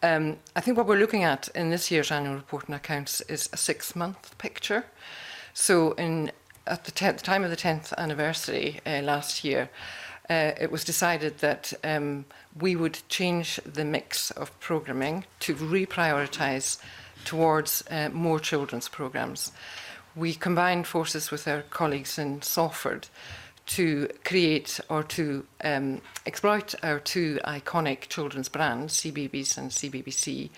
I think what we're looking at in this year's annual report and accounts is a 6-month picture. So at the time of the 10th anniversary last year, it was decided that we would change the mix of programming to reprioritise towards more children's programmes. We combined forces with our colleagues in Salford to create or to exploit our 2 iconic children's brands, CBeebies and CBBC,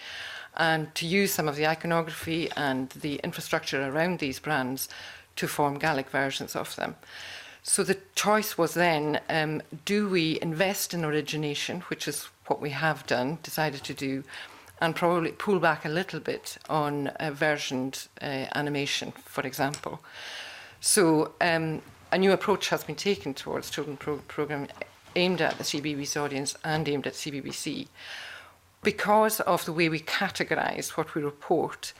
and to use some of the iconography and the infrastructure around these brands to form Gaelic versions of them. So the choice was then, do we invest in origination, which is what we have done, decided to do, and probably pull back a little bit on versioned animation, for example. So a new approach has been taken towards children's programme aimed at the CBeebies audience and aimed at CBBC. Because of the way we categorise what we report,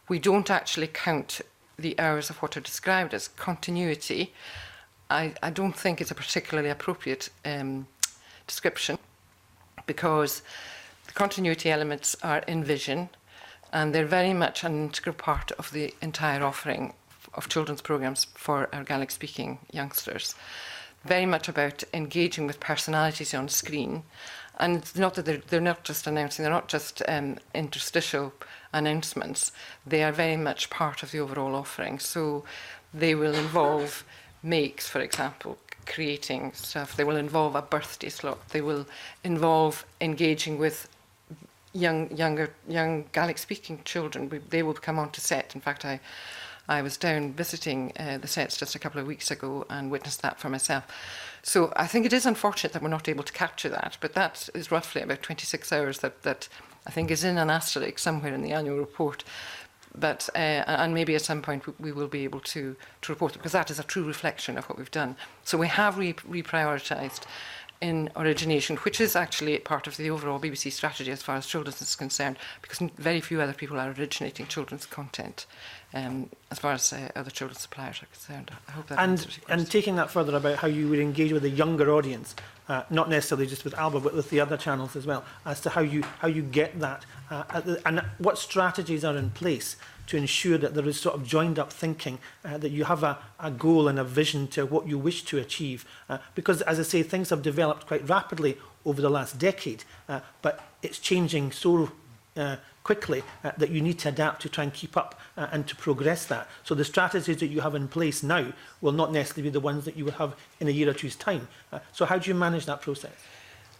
we don't actually count the hours of what are described as continuity. I don't think it's a particularly appropriate description, because the continuity elements are in vision, and they're very much an integral part of the entire offering of children's programmes for our Gaelic-speaking youngsters. Very much about engaging with personalities on screen, and not that they're not just announcing, they're not just interstitial announcements, they are very much part of the overall offering. So they will involve makes, for example, creating stuff, they will involve a birthday slot, they will involve engaging with young Gaelic-speaking children. They will come onto set. In fact, I was down visiting the sets just a couple of weeks ago and witnessed that for myself. So I think it is unfortunate that we're not able to capture that, but that is roughly about 26 hours that I think is in an asterisk somewhere in the annual report. But, and maybe at some point we will be able to report it, because that is a true reflection of what we've done. So we have reprioritised in origination, which is actually part of the overall BBC strategy as far as children's is concerned, because very few other people are originating children's content as far as other children's suppliers are concerned. I hope that answers your question. And taking that further about how you would engage with a younger audience, not necessarily just with Alba, but with the other channels as well, as to how you get that, and what strategies are in place to ensure that there is sort of joined up thinking, that you have a goal and a vision to what you wish to achieve. Because, as I say, things have developed quite rapidly over the last decade, but it's changing so quickly that you need to adapt to try and keep up and to progress that. So the strategies that you have in place now will not necessarily be the ones that you will have in a year or two's time. So how do you manage that process?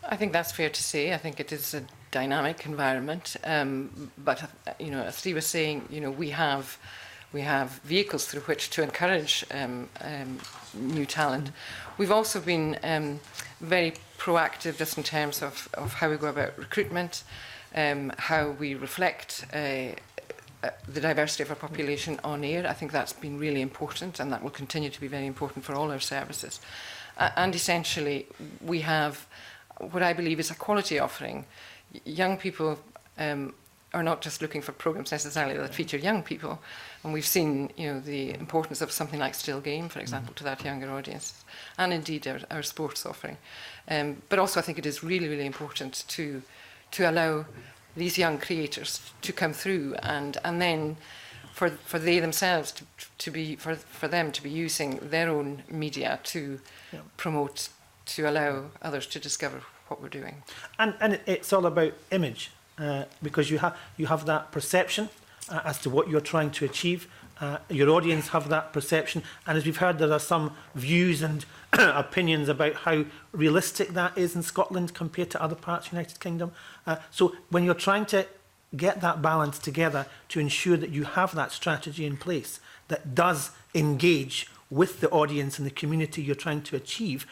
I think that's fair to say. I think it is a dynamic environment, but you know, as Steve was saying, you know, we have vehicles through which to encourage new talent. We've also been very proactive just in terms of how we go about recruitment, how we reflect the diversity of our population on air. I think that's been really important, and that will continue to be very important for all our services. And essentially, we have what I believe is a quality offering. Young people are not just looking for programmes necessarily that feature young people, and we've seen, you know, the importance of something like Still Game, for example, to that younger audience, and indeed our sports offering. But also I think it is really, really important to allow these young creators to come through, and then for they themselves for them to be using their own media to promote, to allow others to discover what we're doing. And it's all about image, because you have that perception as to what you're trying to achieve. Your audience have that perception, and as we've heard, there are some views and opinions about how realistic that is in Scotland compared to other parts of the United Kingdom. So when you're trying to get that balance together to ensure that you have that strategy in place that does engage with the audience and the community you're trying to achieve,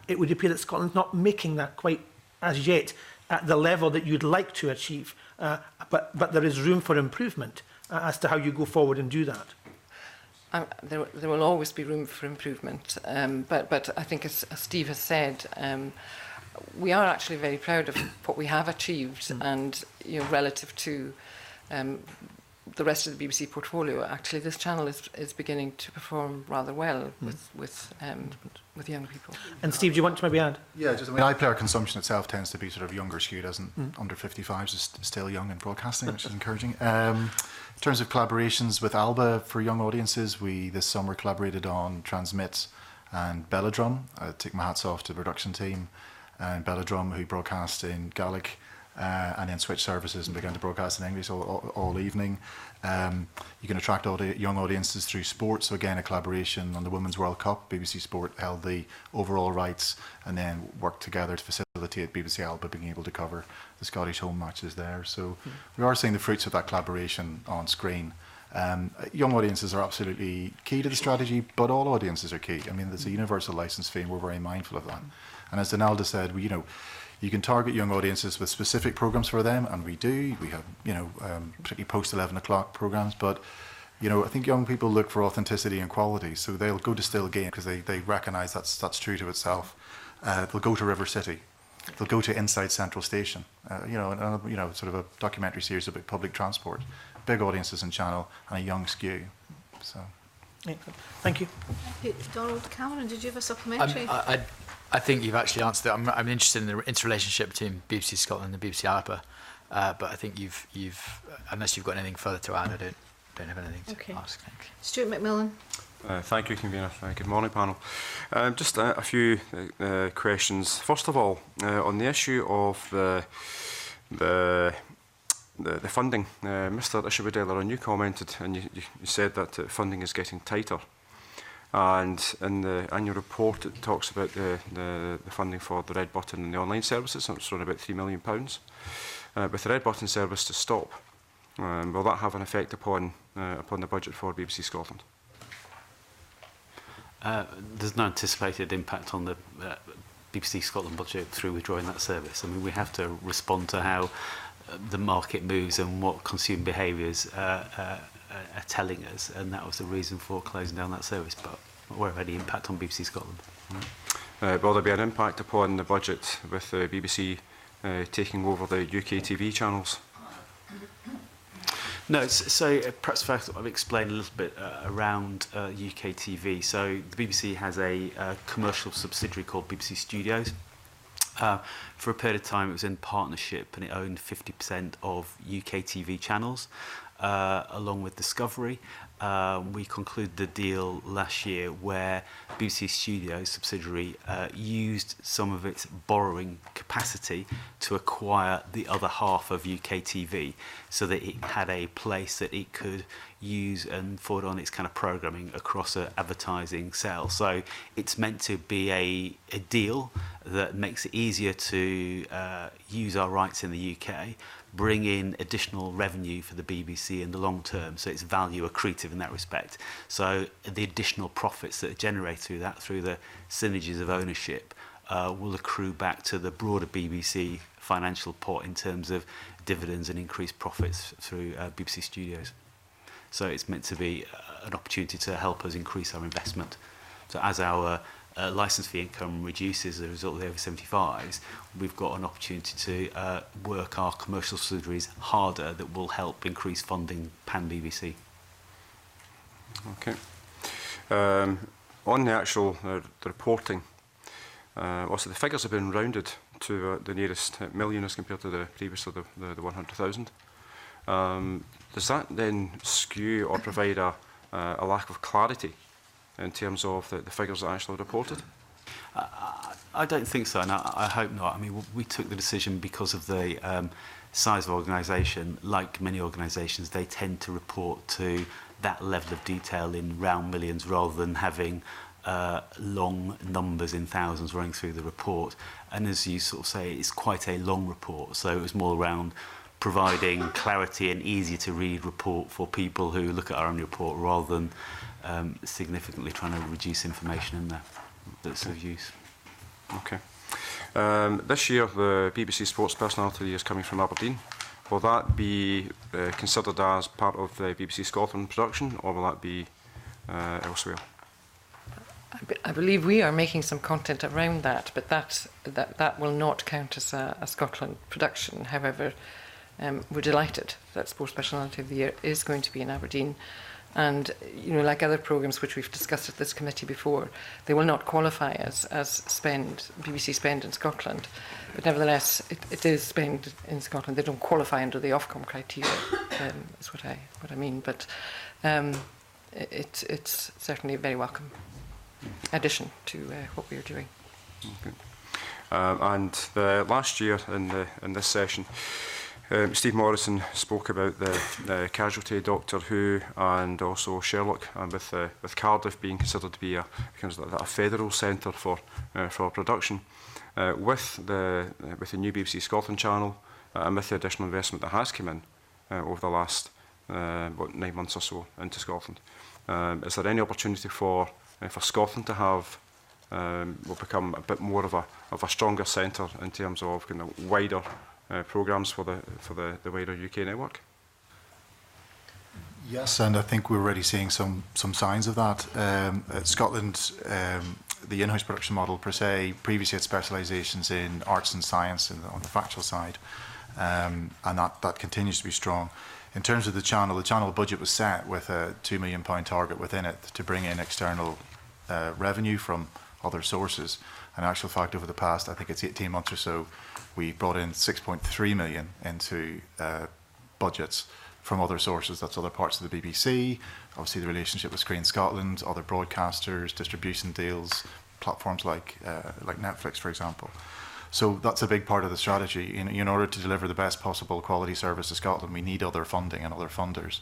it would appear that Scotland's not making that quite as yet at the level that you'd like to achieve. But there is room for improvement as to how you go forward and do that. There will always be room for improvement, but I think, as Steve has said, we are actually very proud of what we have achieved, and you know, relative to the rest of the BBC portfolio, actually this channel is beginning to perform rather well with young people. And Steve, do you want to maybe add? Yeah, just, I mean, iPlayer consumption itself tends to be sort of younger skewed, as in under 55s is still young in broadcasting, which is encouraging. In terms of collaborations with Alba for young audiences, we this summer collaborated on Transmit and Belladrum. I take my hats off to the production team and Belladrum, who broadcast in Gaelic, and then switch services and began to broadcast in English all evening. You can attract young audiences through sport. So again, a collaboration on the Women's World Cup. BBC Sport held the overall rights and then worked together to facilitate BBC Alba being able to cover the Scottish home matches there. So we are seeing the fruits of that collaboration on screen. Young audiences are absolutely key to the strategy, but all audiences are key. I mean, there's a universal licence fee, and we're very mindful of that. And as Donalda said, you can target young audiences with specific programmes for them, and we do. We have, particularly post-11 o'clock programmes, but, I think young people look for authenticity and quality, so they'll go to Still Game because they recognise that's true to itself. They'll go to River City. They'll go to Inside Central Station, sort of a documentary series about public transport. Big audiences in Channel and a young skew. So, thank you. Donald Cameron, did you have a supplementary? I think you've actually answered it. I'm interested in the interrelationship between BBC Scotland and BBC Alba, but I think you've unless you've got anything further to add, I don't have anything to ask. Thank you. Stuart McMillan. Thank you, Convener. Good morning, panel. Just a few questions. First of all, on the issue of the funding, Mr. Isherwood-Earlier, you commented and you said that funding is getting tighter. And in the annual report, it talks about the funding for the Red Button and the online services, and it's around about £3 million. With the Red Button service to stop, will that have an effect upon the budget for BBC Scotland? There's no anticipated impact on the BBC Scotland budget through withdrawing that service. I mean, we have to respond to how the market moves and what consumer behaviours are telling us, and that was the reason for closing down that service. But aware of any impact on BBC Scotland. Will there be an impact upon the budget with the BBC taking over the UK TV channels? No, so perhaps first I'll explain a little bit around UK TV. So the BBC has a commercial subsidiary called BBC Studios. For a period of time it was in partnership and it owned 50% of UK TV channels along with Discovery. We concluded the deal last year where BBC Studios subsidiary used some of its borrowing capacity to acquire the other half of UK TV, so that it had a place that it could use and forward on its kind of programming across an advertising sale. So it's meant to be a deal that makes it easier to use our rights in the UK, bring in additional revenue for the BBC in the long term, so it's value accretive in that respect. So the additional profits that are generated through that, through the synergies of ownership, will accrue back to the broader BBC financial pot in terms of dividends and increased profits through BBC Studios. So it's meant to be an opportunity to help us increase our investment. So as our licence fee income reduces as a result of the over 75s, we've got an opportunity to work our commercial subsidiaries harder that will help increase funding pan-BBC. Okay. On the actual the reporting, also the figures have been rounded to the nearest million as compared to the previous of the 100,000. Does that then skew or provide a lack of clarity in terms of the figures that are actually reported? I don't think so, and I hope not. I mean, we took the decision because of the size of organisation. Like many organisations, they tend to report to that level of detail in round millions rather than having long numbers in thousands running through the report. And as you sort of say, it's quite a long report, so it was more around providing clarity and easy to read report for people who look at our own report rather than significantly trying to reduce information in there that's of use. Okay. This year the BBC Sports Personality is coming from Aberdeen. Will that be considered as part of the BBC Scotland production, or will that be elsewhere? I believe we are making some content around that, but that will not count as a Scotland production. However, we're delighted that Sports Personality of the Year is going to be in Aberdeen. And, you know, like other programmes which we've discussed at this committee before, they will not qualify as BBC spend in Scotland. But nevertheless, it is spend in Scotland. They don't qualify under the Ofcom criteria, is what I mean. But it's certainly a very welcome addition to what we are doing. Okay. And last year in this session, Steve Morrison spoke about the casualty, Doctor Who, and also Sherlock, and with Cardiff being considered to be a federal centre for production. With the new BBC Scotland channel and with the additional investment that has come in over the last 9 months or so into Scotland, is there any opportunity for Scotland to have will become a bit more of a stronger centre in terms of kind of wider programmes for the wider UK network? Yes, and I think we're already seeing some signs of that. At Scotland, the in-house production model per se previously had specialisations in arts and science and on the factual side, and that continues to be strong. In terms of the channel budget was set with a £2 million target within it to bring in external revenue from other sources. In actual fact, over the past, I think it's 18 months or so, we brought in 6.3 million into budgets from other sources. That's other parts of the BBC, obviously the relationship with Screen Scotland, other broadcasters, distribution deals, platforms like Netflix, for example. So that's a big part of the strategy. In order to deliver the best possible quality service to Scotland, we need other funding and other funders.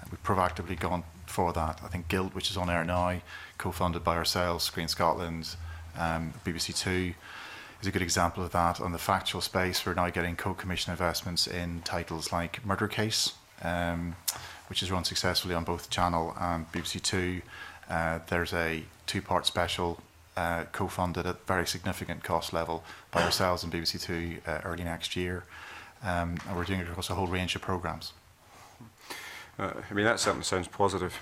And we've proactively gone for that. I think Guild, which is on air now, co-funded by ourselves, Screen Scotland, BBC Two, is a good example of that. On the factual space, we're now getting co-commission investments in titles like Murder Case, which is run successfully on both Channel and BBC Two. There's a 2-part special co-funded at very significant cost level by ourselves and BBC Two early next year. and we're doing it across a whole range of programmes. I mean, that certainly sounds positive,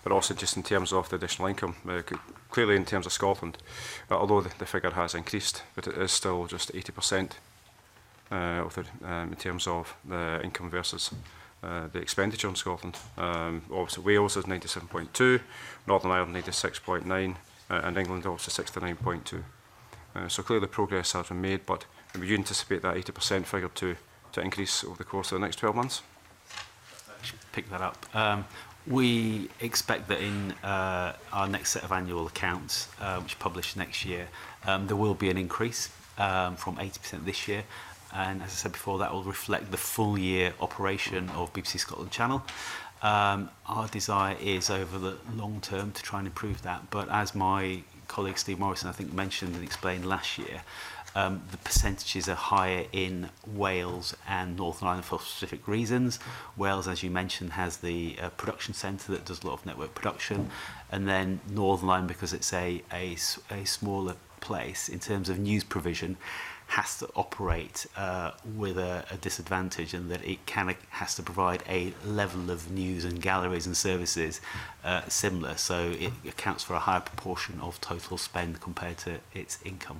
but also just in terms of the additional income, clearly in terms of Scotland, although the figure has increased, but it is still just 80% of the, in terms of the income versus the expenditure in Scotland. Obviously Wales is 97.2, Northern Ireland 96.9, and England also 69.2. So clearly progress has been made, but would you anticipate that 80% figure to increase over the course of the next 12 months? Pick that up. We expect that in our next set of annual accounts, which are published next year, there will be an increase from 80% this year. And as I said before, that will reflect the full year operation of BBC Scotland Channel. Our desire is over the long term to try and improve that. But as my colleague Steve Morrison, I think, mentioned and explained last year, the percentages are higher in Wales and Northern Ireland for specific reasons. Wales, as you mentioned, has the production centre that does a lot of network production, and then Northern Ireland, because it's a smaller place in terms of news provision, has to operate with a disadvantage, and that it has to provide a level of news and galleries and services similar, so it accounts for a higher proportion of total spend compared to its income.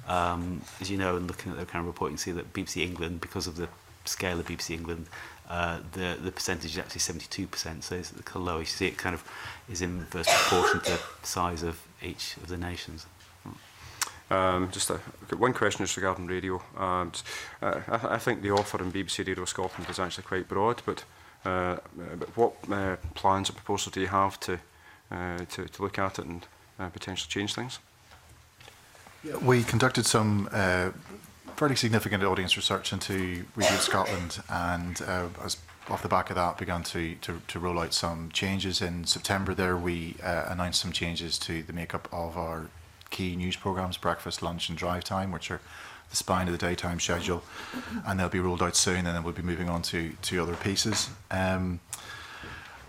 As you know, and looking at the kind of report, you can see that BBC England, because of the scale of BBC England, the percentage is actually 72%, so it's the lower. You see it kind of is in inverse proportion to the size of each of the nations. Just one question is regarding radio. I think the offer in BBC Radio Scotland is actually quite broad, but what plans or proposals do you have to look at it and potentially change things? We conducted some fairly significant audience research into Radio Scotland, and as off the back of that began to roll out some changes. In September there we announced some changes to the makeup of our key news programmes, breakfast, lunch and drive time, which are the spine of the daytime schedule, and they'll be rolled out soon, and then we'll be moving on to other pieces.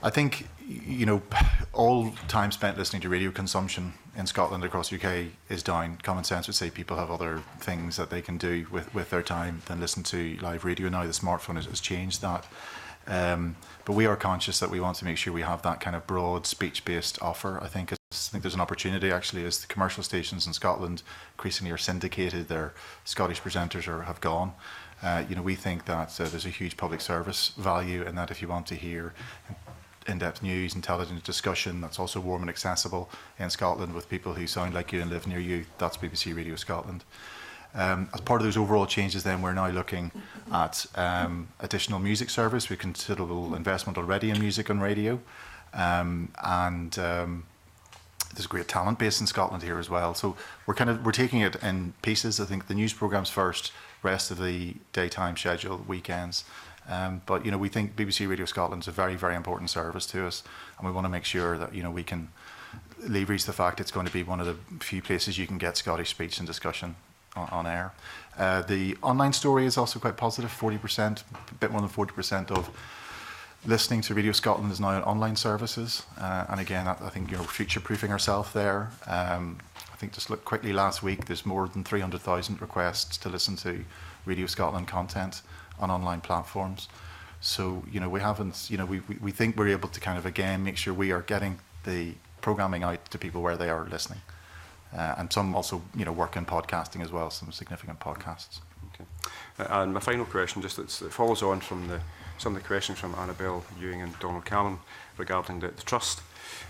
I think, you know, all time spent listening to radio consumption in Scotland across the UK is down. Common sense would say people have other things that they can do with their time than listen to live radio. Now the smartphone has changed that. But we are conscious that we want to make sure we have that kind of broad speech-based offer. I think there's an opportunity actually, as the commercial stations in Scotland increasingly are syndicated, their Scottish presenters have gone. You know, we think that there's a huge public service value in that if you want to hear in-depth news, intelligent discussion that's also warm and accessible in Scotland with people who sound like you and live near you, that's BBC Radio Scotland. As part of those overall changes then, we're now looking at additional music service. We've considerable investment already in music on radio, and there's a great talent base in Scotland here as well. So we're taking it in pieces. I think the news programmes first, rest of the daytime schedule, weekends. But you know, we think BBC Radio Scotland is a very, very important service to us, and we want to make sure that, you know, we can leverage the fact it's going to be one of the few places you can get Scottish speech and discussion on air. The online story is also quite positive. 40%, a bit more than 40% of listening to Radio Scotland is now on online services, and again, I think, you know, future-proofing ourselves there. I think just look quickly last week, there's more than 300,000 requests to listen to Radio Scotland content on online platforms. So, you know, we haven't, you know, we think we're able to kind of again make sure we are getting the programming out to people where they are listening. And some also, you know, work in podcasting as well, some significant podcasts. Okay. And my final question, just it follows on from some of the questions from Annabelle Ewing and Donald Callan regarding the trust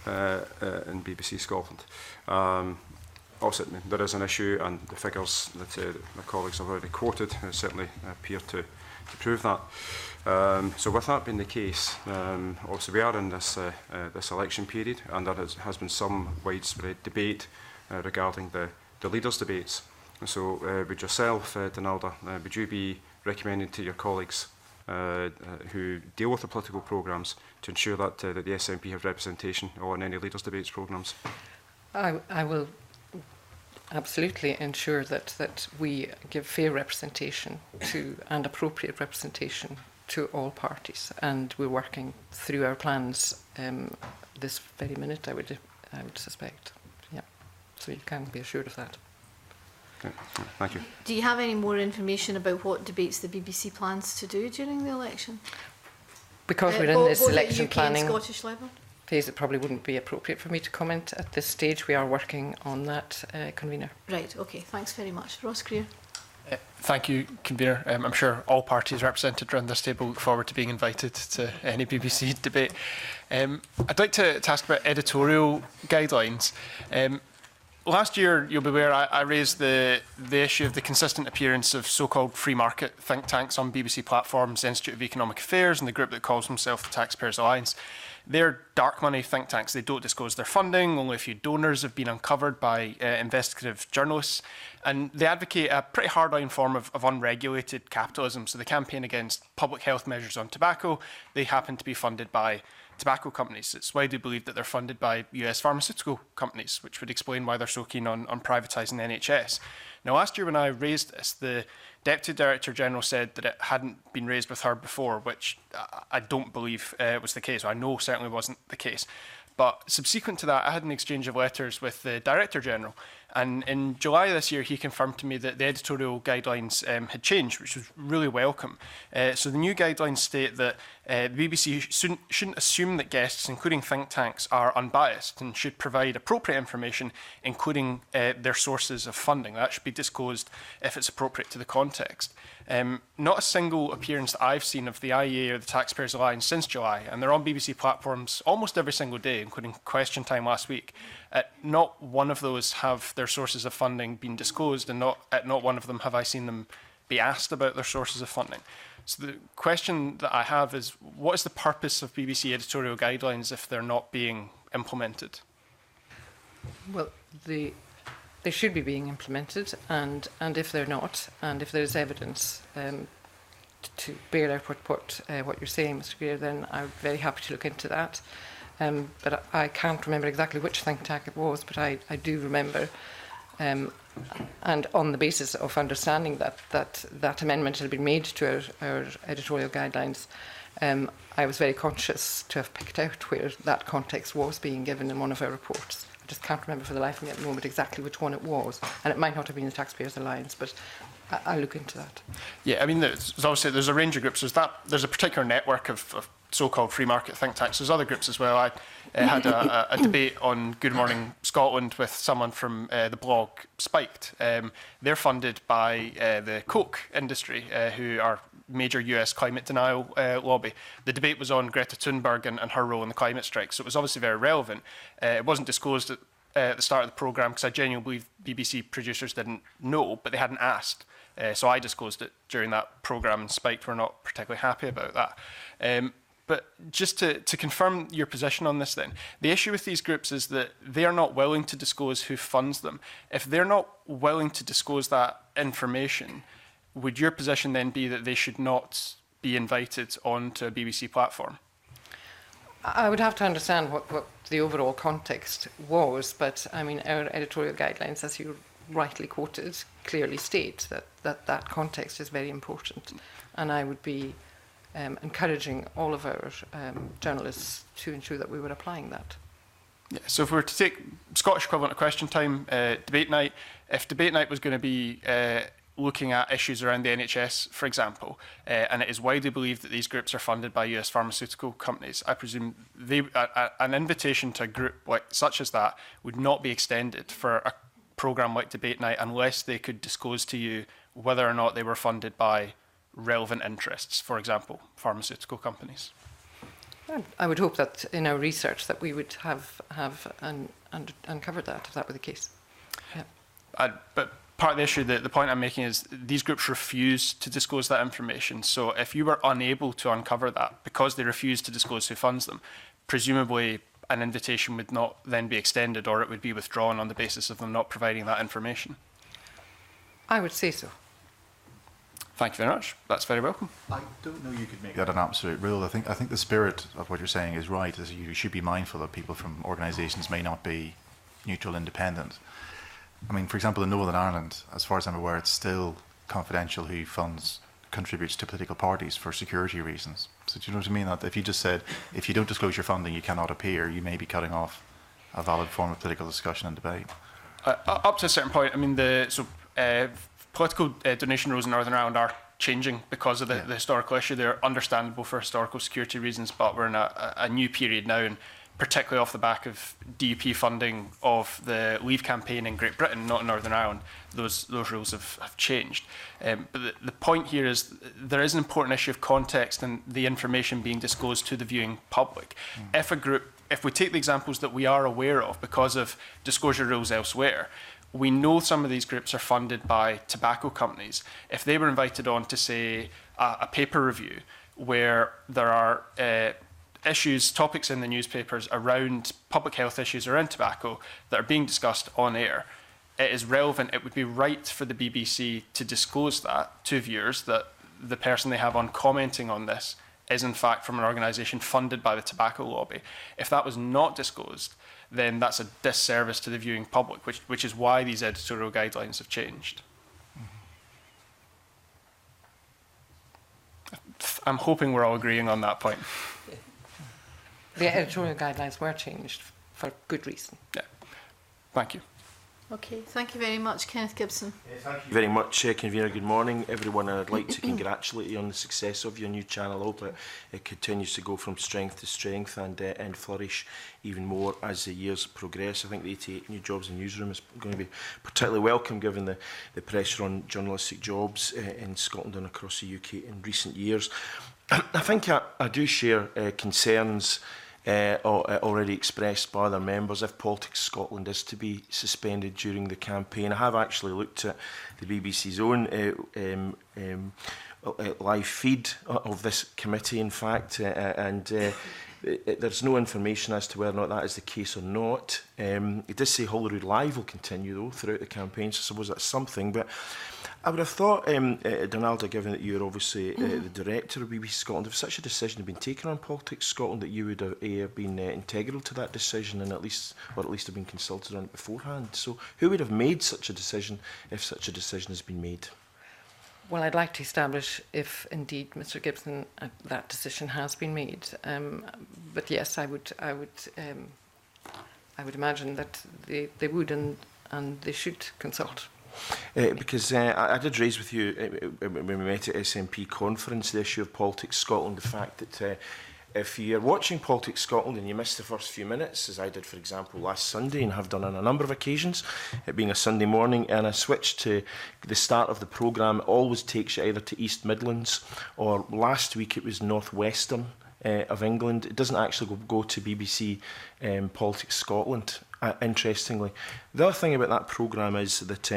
in BBC Scotland. Also, there is an issue, and the figures that my colleagues have already quoted certainly appear to prove that. So with that being the case, obviously we are in this election period, and there has been some widespread debate regarding the leaders' debates. And so would yourself, Donalda, would you be recommending to your colleagues who deal with the political programmes to ensure that, that the SNP have representation on any leaders' debates programmes? I will absolutely ensure that we give fair representation to and appropriate representation to all parties, and we're working through our plans this very minute, I would suspect. Yeah, so you can be assured of that. Okay. Thank you. Do you have any more information about what debates the BBC plans to do during the election? Because we're in this both at election UK planning and Scottish level? phase, it probably wouldn't be appropriate for me to comment at this stage. We are working on that, convener. Right, okay, thanks very much. Ross Greer. Thank you, Convener. I'm sure all parties represented around this table look forward to being invited to any BBC debate. I'd like to ask about editorial guidelines. Last year, you'll be aware, I raised the issue of the consistent appearance of so-called free market think tanks on BBC platforms, the Institute of Economic Affairs and the group that calls themselves the Taxpayers Alliance. They're dark money think tanks. They don't disclose their funding. Only a few donors have been uncovered by investigative journalists. And they advocate a pretty hard-line form of unregulated capitalism. So they campaign against public health measures on tobacco. They happen to be funded by tobacco companies. It's widely believed that they're funded by US pharmaceutical companies, which would explain why they're so keen on privatising the NHS. Now, last year when I raised this, the Deputy Director General said that it hadn't been raised with her before, which I don't believe was the case. I know certainly wasn't the case. But subsequent to that, I had an exchange of letters with the Director General. And in July this year, he confirmed to me that the editorial guidelines had changed, which was really welcome. So the new guidelines state that the BBC shouldn't assume that guests, including think tanks, are unbiased and should provide appropriate information, including their sources of funding. That should be disclosed if it's appropriate to the context. Not a single appearance that I've seen of the IEA or the Taxpayers Alliance since July, and they're on BBC platforms almost every single day, including Question Time last week. Not one of those have their sources of funding been disclosed, and not one of them have I seen them be asked about their sources of funding. So the question that I have is, what is the purpose of BBC editorial guidelines if they're not being implemented? Well, they should be being implemented, and if they're not, and if there's evidence to bear out what you're saying, Mr. Greer, then I'm very happy to look into that. But I can't remember exactly which think tank it was, but I do remember, and on the basis of understanding that amendment had been made to our editorial guidelines, I was very conscious to have picked out where that context was being given in one of our reports. I just can't remember for the life of me at the moment exactly which one it was, and it might not have been the Taxpayers Alliance, but I'll look into that. Yeah, I mean, there's a range of groups. There's a particular network of so-called free market think tanks. There's other groups as well. I had a debate on Good Morning Scotland with someone from the blog Spiked. They're funded by the Coke industry, who are major US climate denial lobby. The debate was on Greta Thunberg and her role in the climate strike, so it was obviously very relevant. It wasn't disclosed at the start of the programme because I genuinely believe BBC producers didn't know, but they hadn't asked. So I disclosed it during that programme, and Spiked were not particularly happy about that. But just to confirm your position on this then, the issue with these groups is that they are not willing to disclose who funds them. If they're not willing to disclose that information, would your position then be that they should not be invited onto a BBC platform? I would have to understand what the overall context was, but I mean, our editorial guidelines, as you rightly quoted, clearly state that context is very important, and I would be encouraging all of our journalists to ensure that we were applying that. Yeah, so if we were to take Scottish equivalent of Question Time, debate night, if debate night was going to be looking at issues around the NHS, for example, and it is widely believed that these groups are funded by US pharmaceutical companies, I presume an invitation to a group such as that would not be extended for a programme like debate night unless they could disclose to you whether or not they were funded by relevant interests, for example, pharmaceutical companies. I would hope that in our research that we would have uncovered that, if that were the case. Yeah. But part of the issue, the point I'm making is these groups refuse to disclose that information. So if you were unable to uncover that because they refuse to disclose who funds them, presumably an invitation would not then be extended, or it would be withdrawn on the basis of them not providing that information. I would say so. Thank you very much. That's very welcome. I don't know you could make that an absolute rule. I think the spirit of what you're saying is right. Is you should be mindful that people from organisations may not be neutral, independent. I mean, for example, in Northern Ireland, as far as I'm aware, it's still confidential who contributes to political parties for security reasons. So do you know what I mean? That if you just said, if you don't disclose your funding, you cannot appear, you may be cutting off a valid form of political discussion and debate. Up to a certain point, I mean, so political donation rules in Northern Ireland are changing because of the historical issue. They're understandable for historical security reasons, but we're in a new period now, and particularly off the back of DUP funding of the Leave campaign in Great Britain, not in Northern Ireland, those rules have changed. But the point here is there is an important issue of context and the information being disclosed to the viewing public. If we take the examples that we are aware of because of disclosure rules elsewhere, we know some of these groups are funded by tobacco companies. If they were invited on to, say, a paper review where there are topics in the newspapers around public health issues around tobacco that are being discussed on air, it is relevant, it would be right for the BBC to disclose that to viewers, that the person they have on commenting on this is in fact from an organisation funded by the tobacco lobby. If that was not disclosed, then that's a disservice to the viewing public, which is why these editorial guidelines have changed. I'm hoping we're all agreeing on that point. The editorial guidelines were changed for good reason. Yeah. Thank you. Okay, thank you very much. Kenneth Gibson. Thank you very much, Convener. Good morning, everyone. And I'd like to congratulate you on the success of your new channel. I hope it continues to go from strength to strength and flourish even more as the years progress. I think the 88 new jobs in the newsroom is going to be particularly welcome given the pressure on journalistic jobs in Scotland and across the UK in recent years. I think I do share concerns already expressed by other members if Politics Scotland is to be suspended during the campaign. I have actually looked at the BBC's own live feed of this committee, in fact, and there's no information as to whether or not that is the case or not. It does say Holyrood Live will continue, though, throughout the campaign, so I suppose that's something. But I would have thought, Donalda, given that you're obviously the director of BBC Scotland, if such a decision had been taken on Politics Scotland, that you would have been integral to that decision and at least have been consulted on it beforehand. So who would have made such a decision if such a decision has been made? Well, I'd like to establish if indeed, Mr. Gibson, that decision has been made. But yes, I would imagine that they would and they should consult. Because I did raise with you when we met at SNP conference the issue of Politics Scotland, the fact that if you're watching Politics Scotland and you miss the first few minutes, as I did, for example, last Sunday and have done on a number of occasions, it being a Sunday morning, and I switched to the start of the programme, it always takes you either to East Midlands or last week it was North Western of England. It doesn't actually go to BBC Politics Scotland. Interestingly, the other thing about that programme is that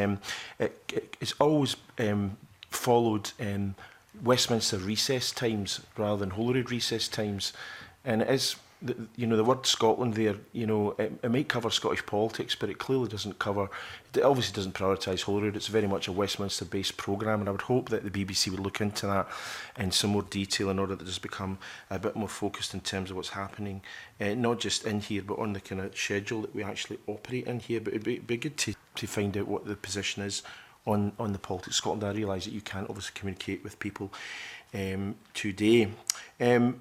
it's always followed Westminster recess times rather than Holyrood recess times, and it is the word Scotland there. It might cover Scottish politics, but it clearly doesn't cover. It obviously doesn't prioritise Holyrood. It's very much a Westminster-based programme, and I would hope that the BBC would look into that in some more detail in order that it's become a bit more focused in terms of what's happening, not just in here, but on the kind of schedule that we actually operate in here. But it'd be good to find out what the position is on the Politics Scotland. I realise that you can't obviously communicate with people today. The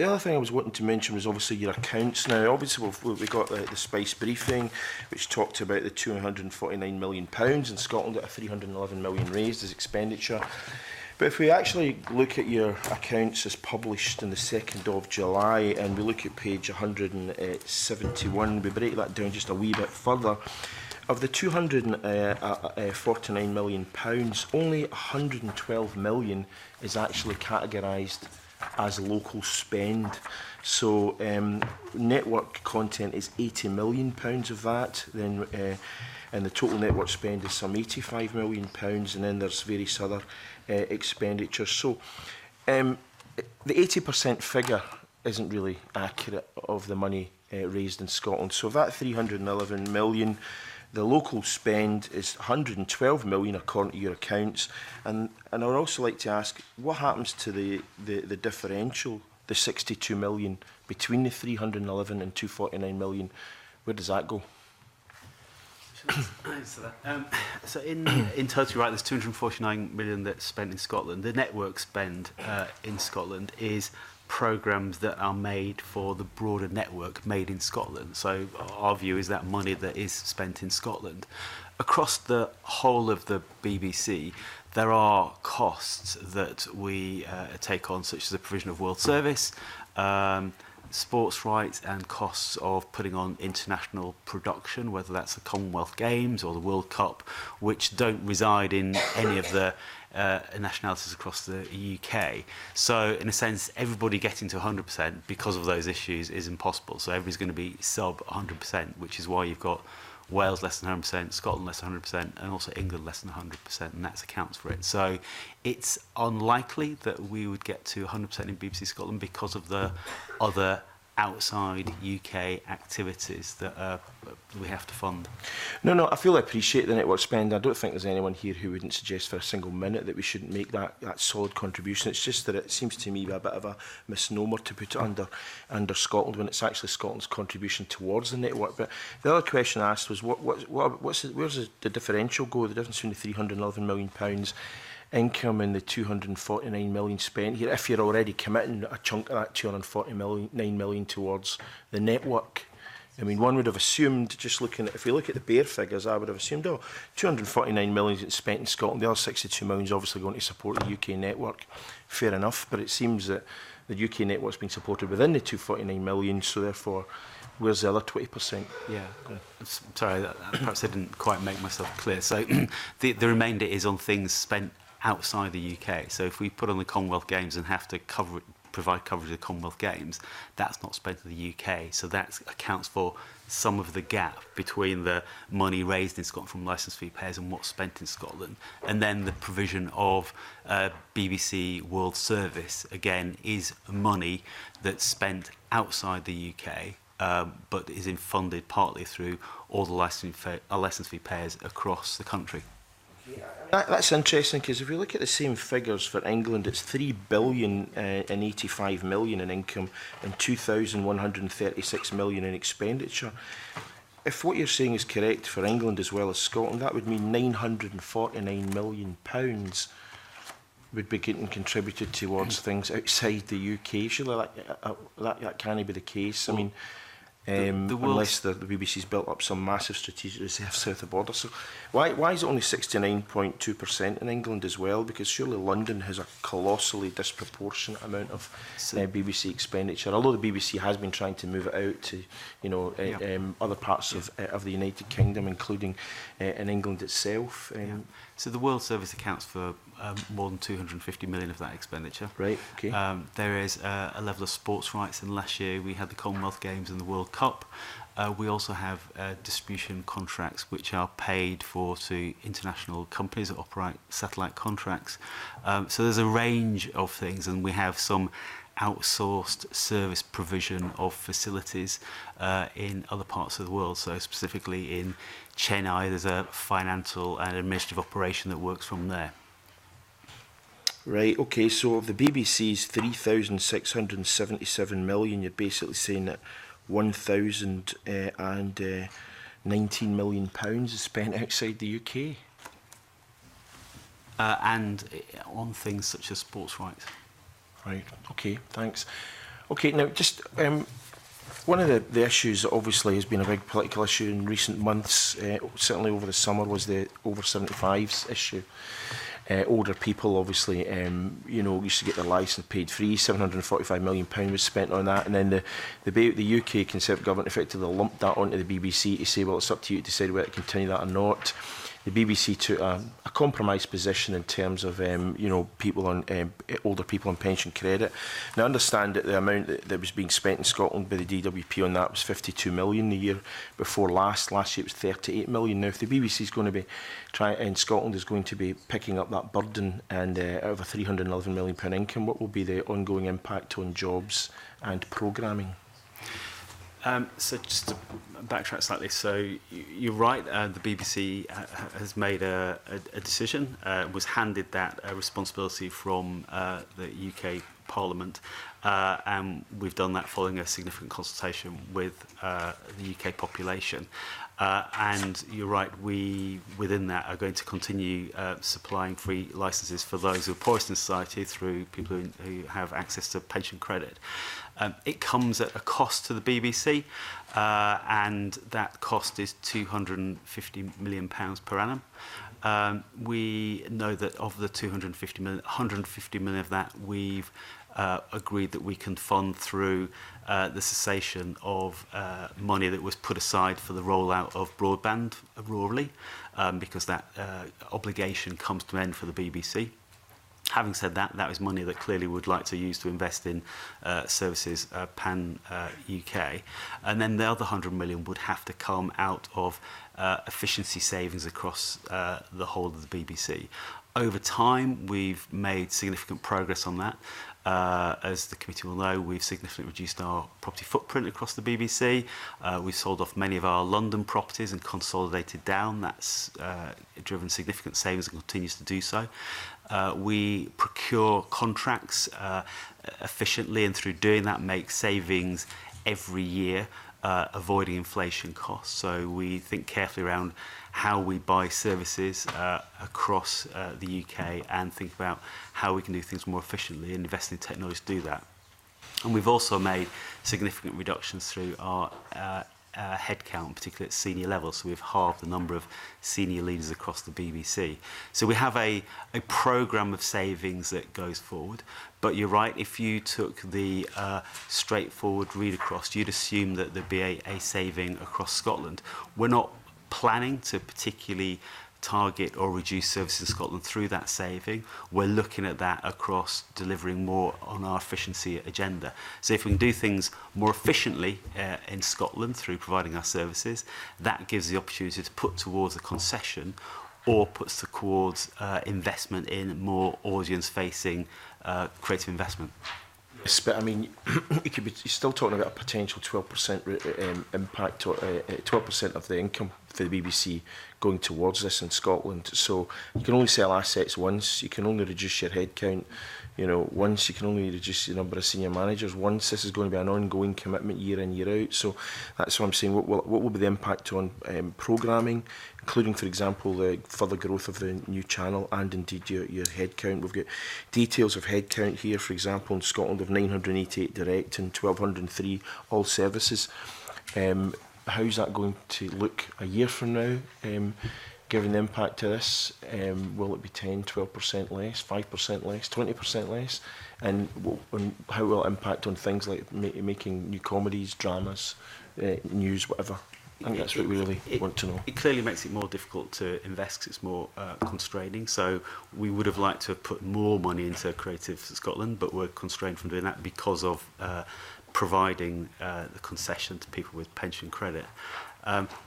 other thing I was wanting to mention was obviously your accounts. Now, obviously, we got the Spice briefing, which talked about the £249 million in Scotland at a 311 million raised as expenditure. But if we actually look at your accounts as published on the 2nd of July, and we look at page 171, we break that down just a wee bit further. Of the £249 million, only £112 million is actually categorised as local spend. So network content is £80 million of that, then, and the total network spend is some £85 million, and then there's various other expenditures. So the 80% figure isn't really accurate of the money raised in Scotland. So of that 311 million, the local spend is 112 million according to your accounts, and I would also like to ask what happens to the differential, the 62 million between the 311 and 249 million. Where does that go? So in total, you're right, there's 249 million that's spent in Scotland. The network spend in Scotland is programmes that are made for the broader network made in Scotland. So our view is that money that is spent in Scotland across the whole of the BBC, there are costs that we take on, such as the provision of World Service, sports rights, and costs of putting on international production, whether that's the Commonwealth Games or the World Cup, which don't reside in any of the nationalities across the UK. So in a sense, everybody getting to 100% because of those issues is impossible. So everybody's going to be sub 100%, which is why you've got Wales less than 100%, Scotland less than 100%, and also England less than 100%, and that accounts for it. So it's unlikely that we would get to 100% in BBC Scotland because of the other outside UK activities that we have to fund. No, I feel I appreciate the network spend. I don't think there's anyone here who wouldn't suggest for a single minute that we shouldn't make that solid contribution. It's just that it seems to me a bit of a misnomer to put it under Scotland when it's actually Scotland's contribution towards the network. But the other question I asked was, where's the differential go, the difference between the £311 million income and the 249 million spent here, if you're already committing a chunk of that 249 million towards the network? I mean, one would have assumed, just looking at, if we look at the bare figures, I would have assumed, 249 million is spent in Scotland, the other 62 million is obviously going to support the UK network. Fair enough, but it seems that the UK network's been supported within the 249 million, so therefore, where's the other 20%? Yeah. Sorry, perhaps I didn't quite make myself clear. So the remainder is on things spent outside the UK. So if we put on the Commonwealth Games and have to provide coverage of the Commonwealth Games, that's not spent in the UK. So that accounts for some of the gap between the money raised in Scotland from licence fee payers and what's spent in Scotland. And then the provision of BBC World Service, again, is money that's spent outside the UK, but is funded partly through all the licence fee payers across the country. That's interesting, because if you look at the same figures for England, it's 3 billion and 85 million in income and 2,136 million in expenditure. If what you're saying is correct for England as well as Scotland, that would mean £949 million would be getting contributed towards things outside the UK. Surely that can't be the case. I mean, unless the BBC's built up some massive strategic reserve south of the border. So why is it only 69.2% in England as well? Because surely London has a colossally disproportionate amount of BBC expenditure. Although the BBC has been trying to move it out to other parts of the United Kingdom, including in England itself. So the World Service accounts for more than 250 million of that expenditure. Right, okay. There is a level of sports rights, and last year we had the Commonwealth Games and the World Cup. We also have distribution contracts which are paid for to international companies that operate satellite contracts. So there's a range of things, and we have some outsourced service provision of facilities in other parts of the world. So specifically in Chennai, there's a financial and administrative operation that works from there. Right, okay, so of the BBC's 3,677 million, you're basically saying that 1,019 million pounds is spent outside the UK? And on things such as sports rights. Right, okay, thanks. Okay, now just one of the issues that obviously has been a big political issue in recent months, certainly over the summer, was the over 75s issue. Older people obviously, used to get their licence paid free. £745 million was spent on that, and then the UK Conservative government effectively lumped that onto the BBC to say, well, it's up to you to decide whether to continue that or not. The BBC took a compromise position in terms of people on older people on pension credit. Now I understand that the amount that was being spent in Scotland by the DWP on that was 52 million the year before last. Last year it was 38 million. Now if the BBC is going to be in Scotland is going to be picking up that burden and out of a £311 million income, what will be the ongoing impact on jobs and programming? So just to backtrack slightly, so you're right, the BBC has made a decision, was handed that responsibility from the UK Parliament, and we've done that following a significant consultation with the UK population. And you're right, we, within that, are going to continue supplying free licences for those who are poorest in society through people who have access to pension credit. It comes at a cost to the BBC, and that cost is £250 million per annum. We know that of the 250 million, 150 million of that we've agreed that we can fund through the cessation of money that was put aside for the rollout of broadband rurally, because that obligation comes to an end for the BBC. Having said that, that is money that clearly we would like to use to invest in services pan-UK. And then the other 100 million would have to come out of efficiency savings across the whole of the BBC. Over time, we've made significant progress on that. As the committee will know, we've significantly reduced our property footprint across the BBC. We've sold off many of our London properties and consolidated down. That's driven significant savings and continues to do so. We procure contracts efficiently, and through doing that make savings every year, avoiding inflation costs. So we think carefully around how we buy services across the UK and think about how we can do things more efficiently and invest in technology to do that. And we've also made significant reductions through our headcount, particularly at senior levels. So we've halved the number of senior leaders across the BBC. So we have a programme of savings that goes forward. But you're right, if you took the straightforward read across, you'd assume that there'd be a saving across Scotland. We're not planning to particularly target or reduce services in Scotland through that saving. We're looking at that across delivering more on our efficiency agenda. So if we can do things more efficiently in Scotland through providing our services, that gives the opportunity to put towards a concession or puts towards investment in more audience-facing creative investment. Yes, but I mean, you could be you're still talking about a potential 12% impact, 12% of the income for the BBC going towards this in Scotland. So you can only sell assets once. You can only reduce your headcount, you know, once. You can only reduce the number of senior managers once. This is going to be an ongoing commitment year in, year out. So that's what I'm saying. What will be the impact on programming, including, for example, the further growth of the new channel and indeed your headcount? We've got details of headcount here, for example, in Scotland of 988 direct and 1,203 all services. How's that going to look a year from now, given the impact to this? Will it be 10, 12% less, 5% less, 20% less? And how will it impact on things like making new comedies, dramas, news, whatever? I think that's what we really want to know. It clearly makes it more difficult to invest because it's more constraining. So we would have liked to have put more money into Creative Scotland, but we're constrained from doing that because of providing the concession to people with pension credit.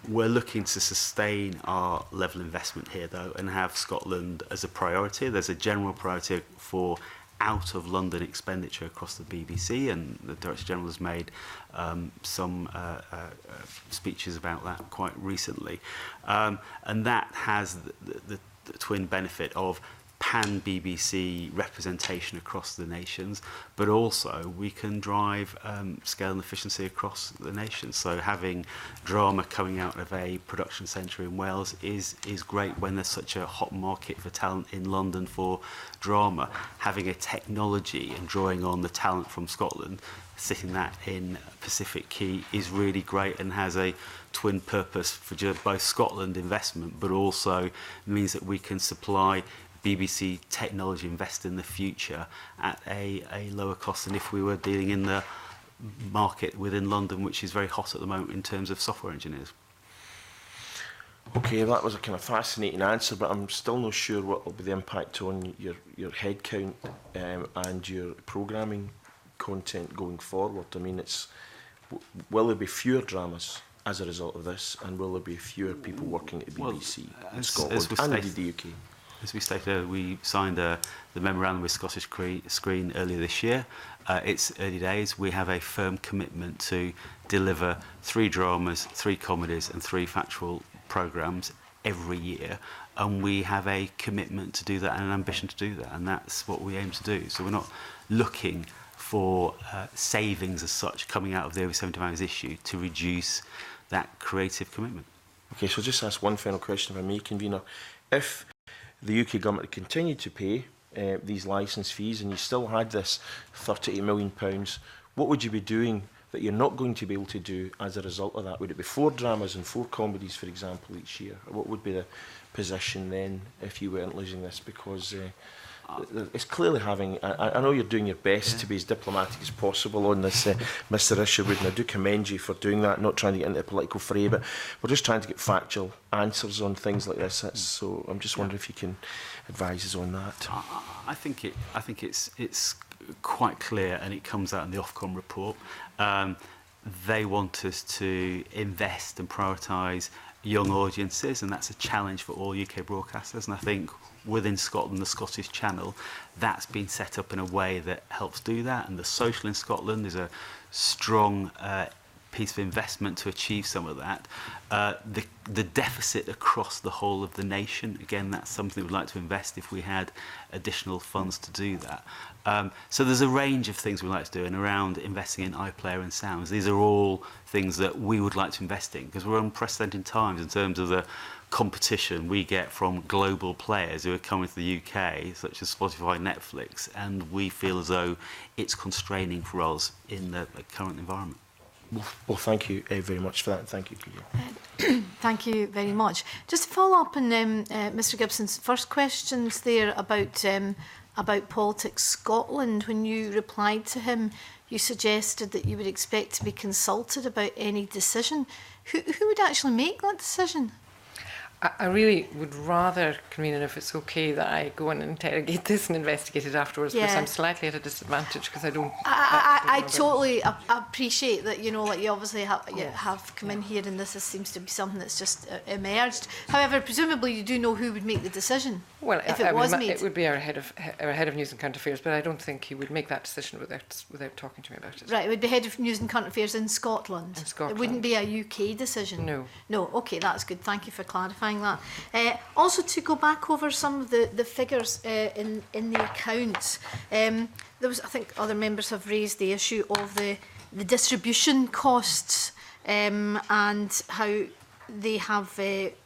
We're looking to sustain our level of investment here, though, and have Scotland as a priority. There's a general priority for out of London expenditure across the BBC, and the Director General has made some speeches about that quite recently. And that has the twin benefit of pan-BBC representation across the nations, but also we can drive scale and efficiency across the nation. So having drama coming out of a production centre in Wales is great when there's such a hot market for talent in London for drama. Having a technology and drawing on the talent from Scotland, sitting that in Pacific Quay is really great and has a twin purpose for both Scotland investment, but also means that we can supply BBC technology, invest in the future at a lower cost than if we were dealing in the market within London, which is very hot at the moment in terms of software engineers. Okay, that was a kind of fascinating answer, but I'm still not sure what will be the impact on your headcount and your programming content going forward. I mean, will there be fewer dramas as a result of this, and will there be fewer people working at the BBC in Scotland and indeed the UK? As we stated earlier, we signed the memorandum with Scottish Screen earlier this year. It's early days. We have a firm commitment to deliver 3 dramas, 3 comedies and 3 factual programmes every year. and we have a commitment to do that and an ambition to do that, and that's what we aim to do. So we're not looking for savings as such coming out of the over 75s issue to reduce that creative commitment. Okay, so just ask one final question, if I may, Convener. If the UK government continued to pay these licence fees and you still had this £38 million, what would you be doing that you're not going to be able to do as a result of that? Would it be 4 dramas and 4 comedies, for example, each year? Or what would be the position then if you weren't losing this? Because it's clearly having... I know you're doing your best to be as diplomatic as possible on this, Mr Isherwood, and I do commend you for doing that, not trying to get into a political fray, but we're just trying to get factual answers on things like this. So I'm just wondering if you can advise us on that. I think it's quite clear, and it comes out in the Ofcom report. They want us to invest and prioritise young audiences, and that's a challenge for all UK broadcasters. And I think within Scotland, the Scottish Channel, that's been set up in a way that helps do that. And the Social in Scotland is a strong piece of investment to achieve some of that. The deficit across the whole of the nation, again, that's something we'd like to invest if we had additional funds to do that. So there's a range of things we'd like to do, and around investing in iPlayer and sounds. These are all things that we would like to invest in, because we're unprecedented times in terms of the competition we get from global players who are coming to the UK, such as Spotify, Netflix, and we feel as though it's constraining for us in the current environment. Well, thank you very much for that, and thank you. Thank you very much. Just to follow up on Mr Gibson's first questions there about Politics Scotland, when you replied to him, you suggested that you would expect to be consulted about any decision. Who would actually make that decision? I really would rather, Convener, if it's okay, that I go and interrogate this and investigate it afterwards, because I'm slightly at a disadvantage because I don't... I totally appreciate that, you know, like you obviously have come in here and this seems to be something that's just emerged. However, presumably you do know who would make the decision. Well, if it was made. It would be our head of News and Current Affairs, but I don't think he would make that decision without talking to me about it. Right, it would be head of News and Current Affairs in Scotland. In Scotland. It wouldn't be a UK decision. No. No, okay, that's good. Thank you for clarifying that. Also, to go back over some of the figures in the accounts, there was, I think other members have raised the issue of the distribution costs and how they have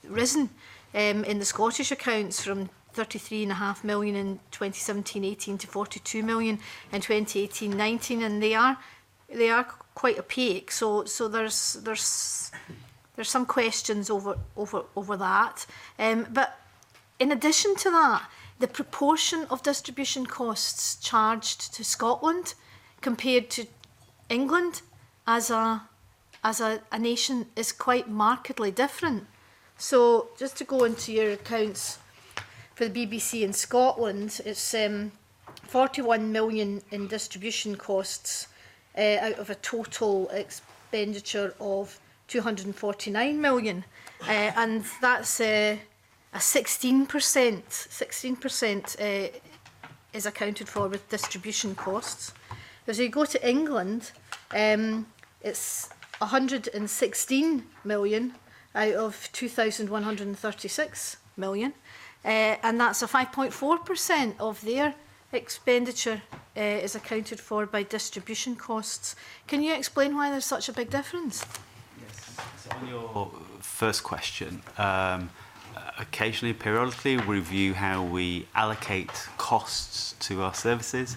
risen in the Scottish accounts from 33.5 million in 2017-18 to 42 million in 2018-19, and they are quite opaque. So there's some questions over that. But in addition to that, the proportion of distribution costs charged to Scotland compared to England as a nation is quite markedly different. So just to go into your accounts for the BBC in Scotland, it's 41 million in distribution costs out of a total expenditure of 249 million, and that's a 16%. 16% is accounted for with distribution costs. As you go to England, it's 116 million out of 2,136 million, and that's a 5.4% of their expenditure is accounted for by distribution costs. Can you explain why there's such a big difference? So on your first question, occasionally, periodically, we review how we allocate costs to our services.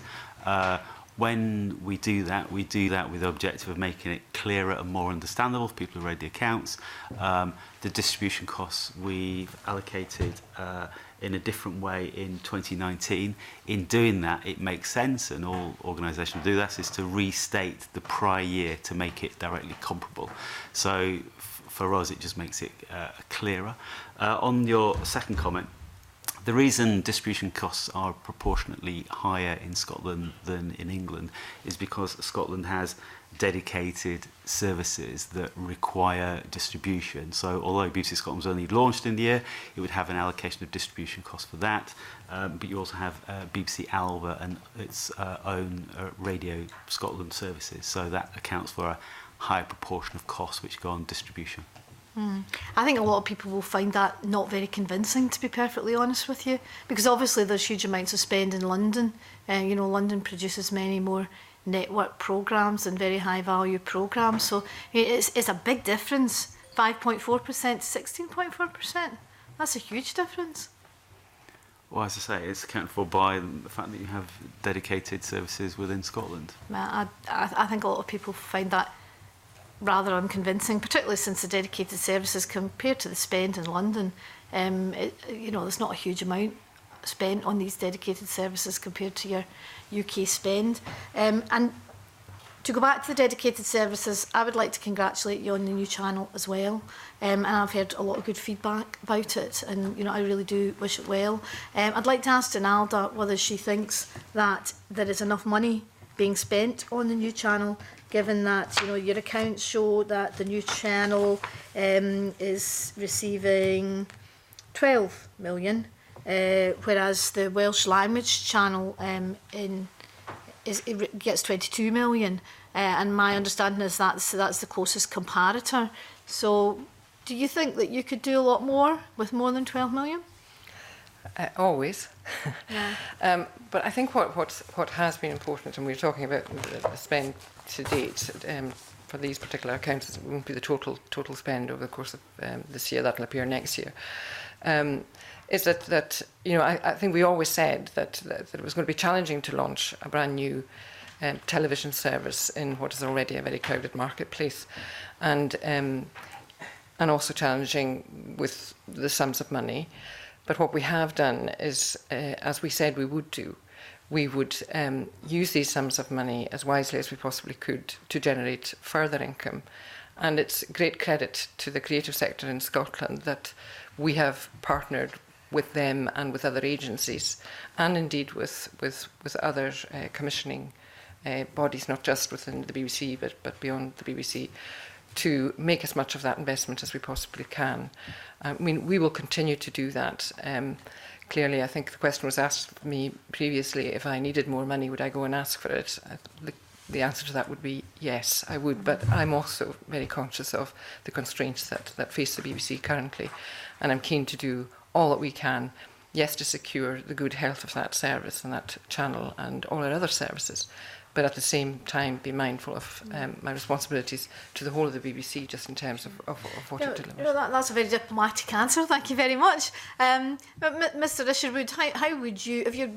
When we do that with the objective of making it clearer and more understandable for people who read the accounts. The distribution costs we've allocated in a different way in 2019. In doing that, it makes sense, and all organisations do that, is to restate the prior year to make it directly comparable. So for us, it just makes it clearer. On your second comment, the reason distribution costs are proportionately higher in Scotland than in England is because Scotland has dedicated services that require distribution. So although BBC Scotland was only launched in the year, it would have an allocation of distribution costs for that. But you also have BBC Alba and its own Radio Scotland services. So that accounts for a higher proportion of costs which go on distribution. I think a lot of people will find that not very convincing, to be perfectly honest with you, because obviously there's huge amounts of spend in London. You know, London produces many more network programmes and very high value programmes, so it's a big difference. 5.4% to 16.4%. That's a huge difference. Well, as I say, it's accounted for by the fact that you have dedicated services within Scotland. I think a lot of people find that rather unconvincing, particularly since the dedicated services compared to the spend in London, you know, there's not a huge amount spent on these dedicated services compared to your UK spend. And to go back to the dedicated services, I would like to congratulate you on the new channel as well. And I've heard a lot of good feedback about it, and you know, I really do wish it well. I'd like to ask Donalda whether she thinks that there is enough money being spent on the new channel, given that, you know, your accounts show that the new channel is receiving 12 million, whereas the Welsh language channel it gets 22 million, and my understanding is that's the closest comparator. So do you think that you could do a lot more with more than 12 million? Always. Yeah. But I think what has been important, and we're talking about the spend to date for these particular accounts, it won't be the total spend over the course of this year, that'll appear next year, is that you know, I think we always said that it was going to be challenging to launch a brand new television service in what is already a very crowded marketplace, and also challenging with the sums of money. But what we have done is, as we said we would do, we would use these sums of money as wisely as we possibly could to generate further income. And it's great credit to the creative sector in Scotland that we have partnered with them and with other agencies, and indeed with other commissioning bodies, not just within the BBC, but beyond the BBC, to make as much of that investment as we possibly can. I mean, we will continue to do that. Clearly, I think the question was asked of me previously, if I needed more money, would I go and ask for it? The answer to that would be yes, I would, but I'm also very conscious of the constraints that face the BBC currently, and I'm keen to do all that we can, yes, to secure the good health of that service and that channel and all our other services, but at the same time be mindful of my responsibilities to the whole of the BBC, just in terms of what it delivers. That's a very diplomatic answer, thank you very much. But Mr Isherwood, how would you, if you're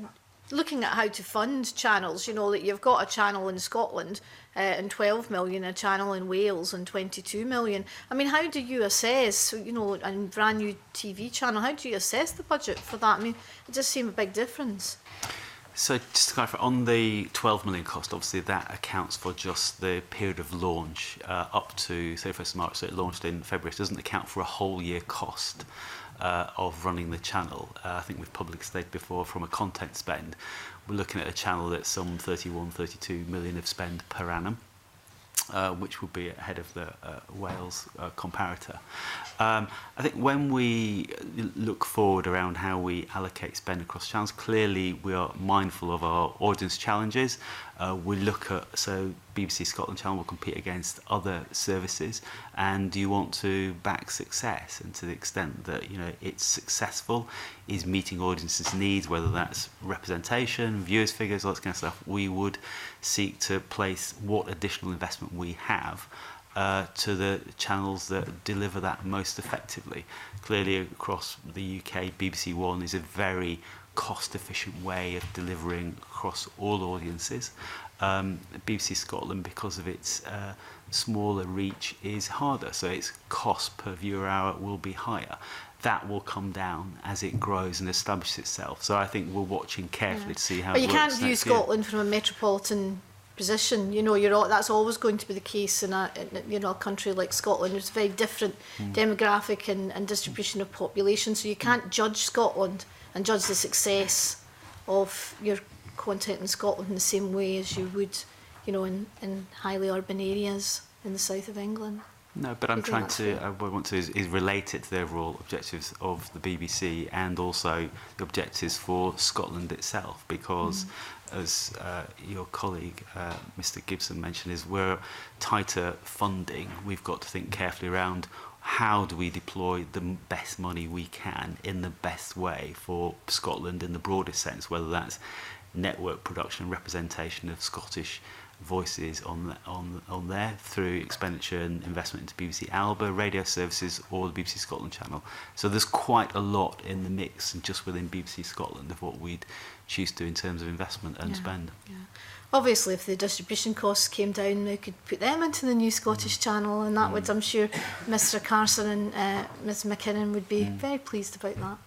looking at how to fund channels, you know, that you've got a channel in Scotland and 12 million, a channel in Wales and 22 million. I mean, how do you assess, you know, a brand new TV channel, how do you assess the budget for that? I mean, it just seems a big difference. So just to clarify, on the 12 million cost, obviously that accounts for just the period of launch up to 31st of March, so it launched in February. It doesn't account for a whole year cost of running the channel. I think we've publicly stated before, from a content spend, we're looking at a channel that's some 32 million of spend per annum, which would be ahead of the Wales comparator. I think when we look forward around how we allocate spend across channels, clearly we are mindful of our audience challenges. We look at, so BBC Scotland channel will compete against other services, and do you want to back success? And to the extent that, you know, it's successful, is meeting audiences' needs, whether that's representation, viewers figures, all that kind of stuff, we would seek to place what additional investment we have to the channels that deliver that most effectively. Clearly across the UK, BBC One is a very cost-efficient way of delivering across all audiences. BBC Scotland, because of its smaller reach, is harder, so its cost per viewer hour will be higher. That will come down as it grows and establishes itself. So I think we're watching carefully to see how it works. But you can't view Scotland from a metropolitan position. You know, that's always going to be the case in a country like Scotland. It's a very different demographic and distribution of population, so you can't judge Scotland and judge the success of your content in Scotland in the same way as you would, you know, in highly urban areas in the south of England. No, but I'm trying to, what I want to is relate it to the overall objectives of the BBC and also the objectives for Scotland itself, because as your colleague Mr Gibson mentioned, is we're tighter funding. We've got to think carefully around how do we deploy the best money we can in the best way for Scotland in the broadest sense, whether that's network production and representation of Scottish voices on there through expenditure and investment into BBC Alba, radio services, or the BBC Scotland channel. So there's quite a lot in the mix, and just within BBC Scotland, of what we'd choose to do in terms of investment and spend. Yeah. Obviously, if the distribution costs came down, we could put them into the new Scottish channel, and that would, I'm sure, Mr. Carson and Ms. McKinnon would be very pleased about that.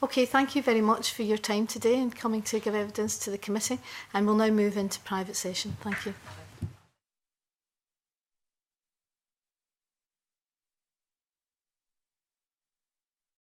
Okay, thank you very much for your time today and coming to give evidence to the committee, and we'll now move into private session. Thank you.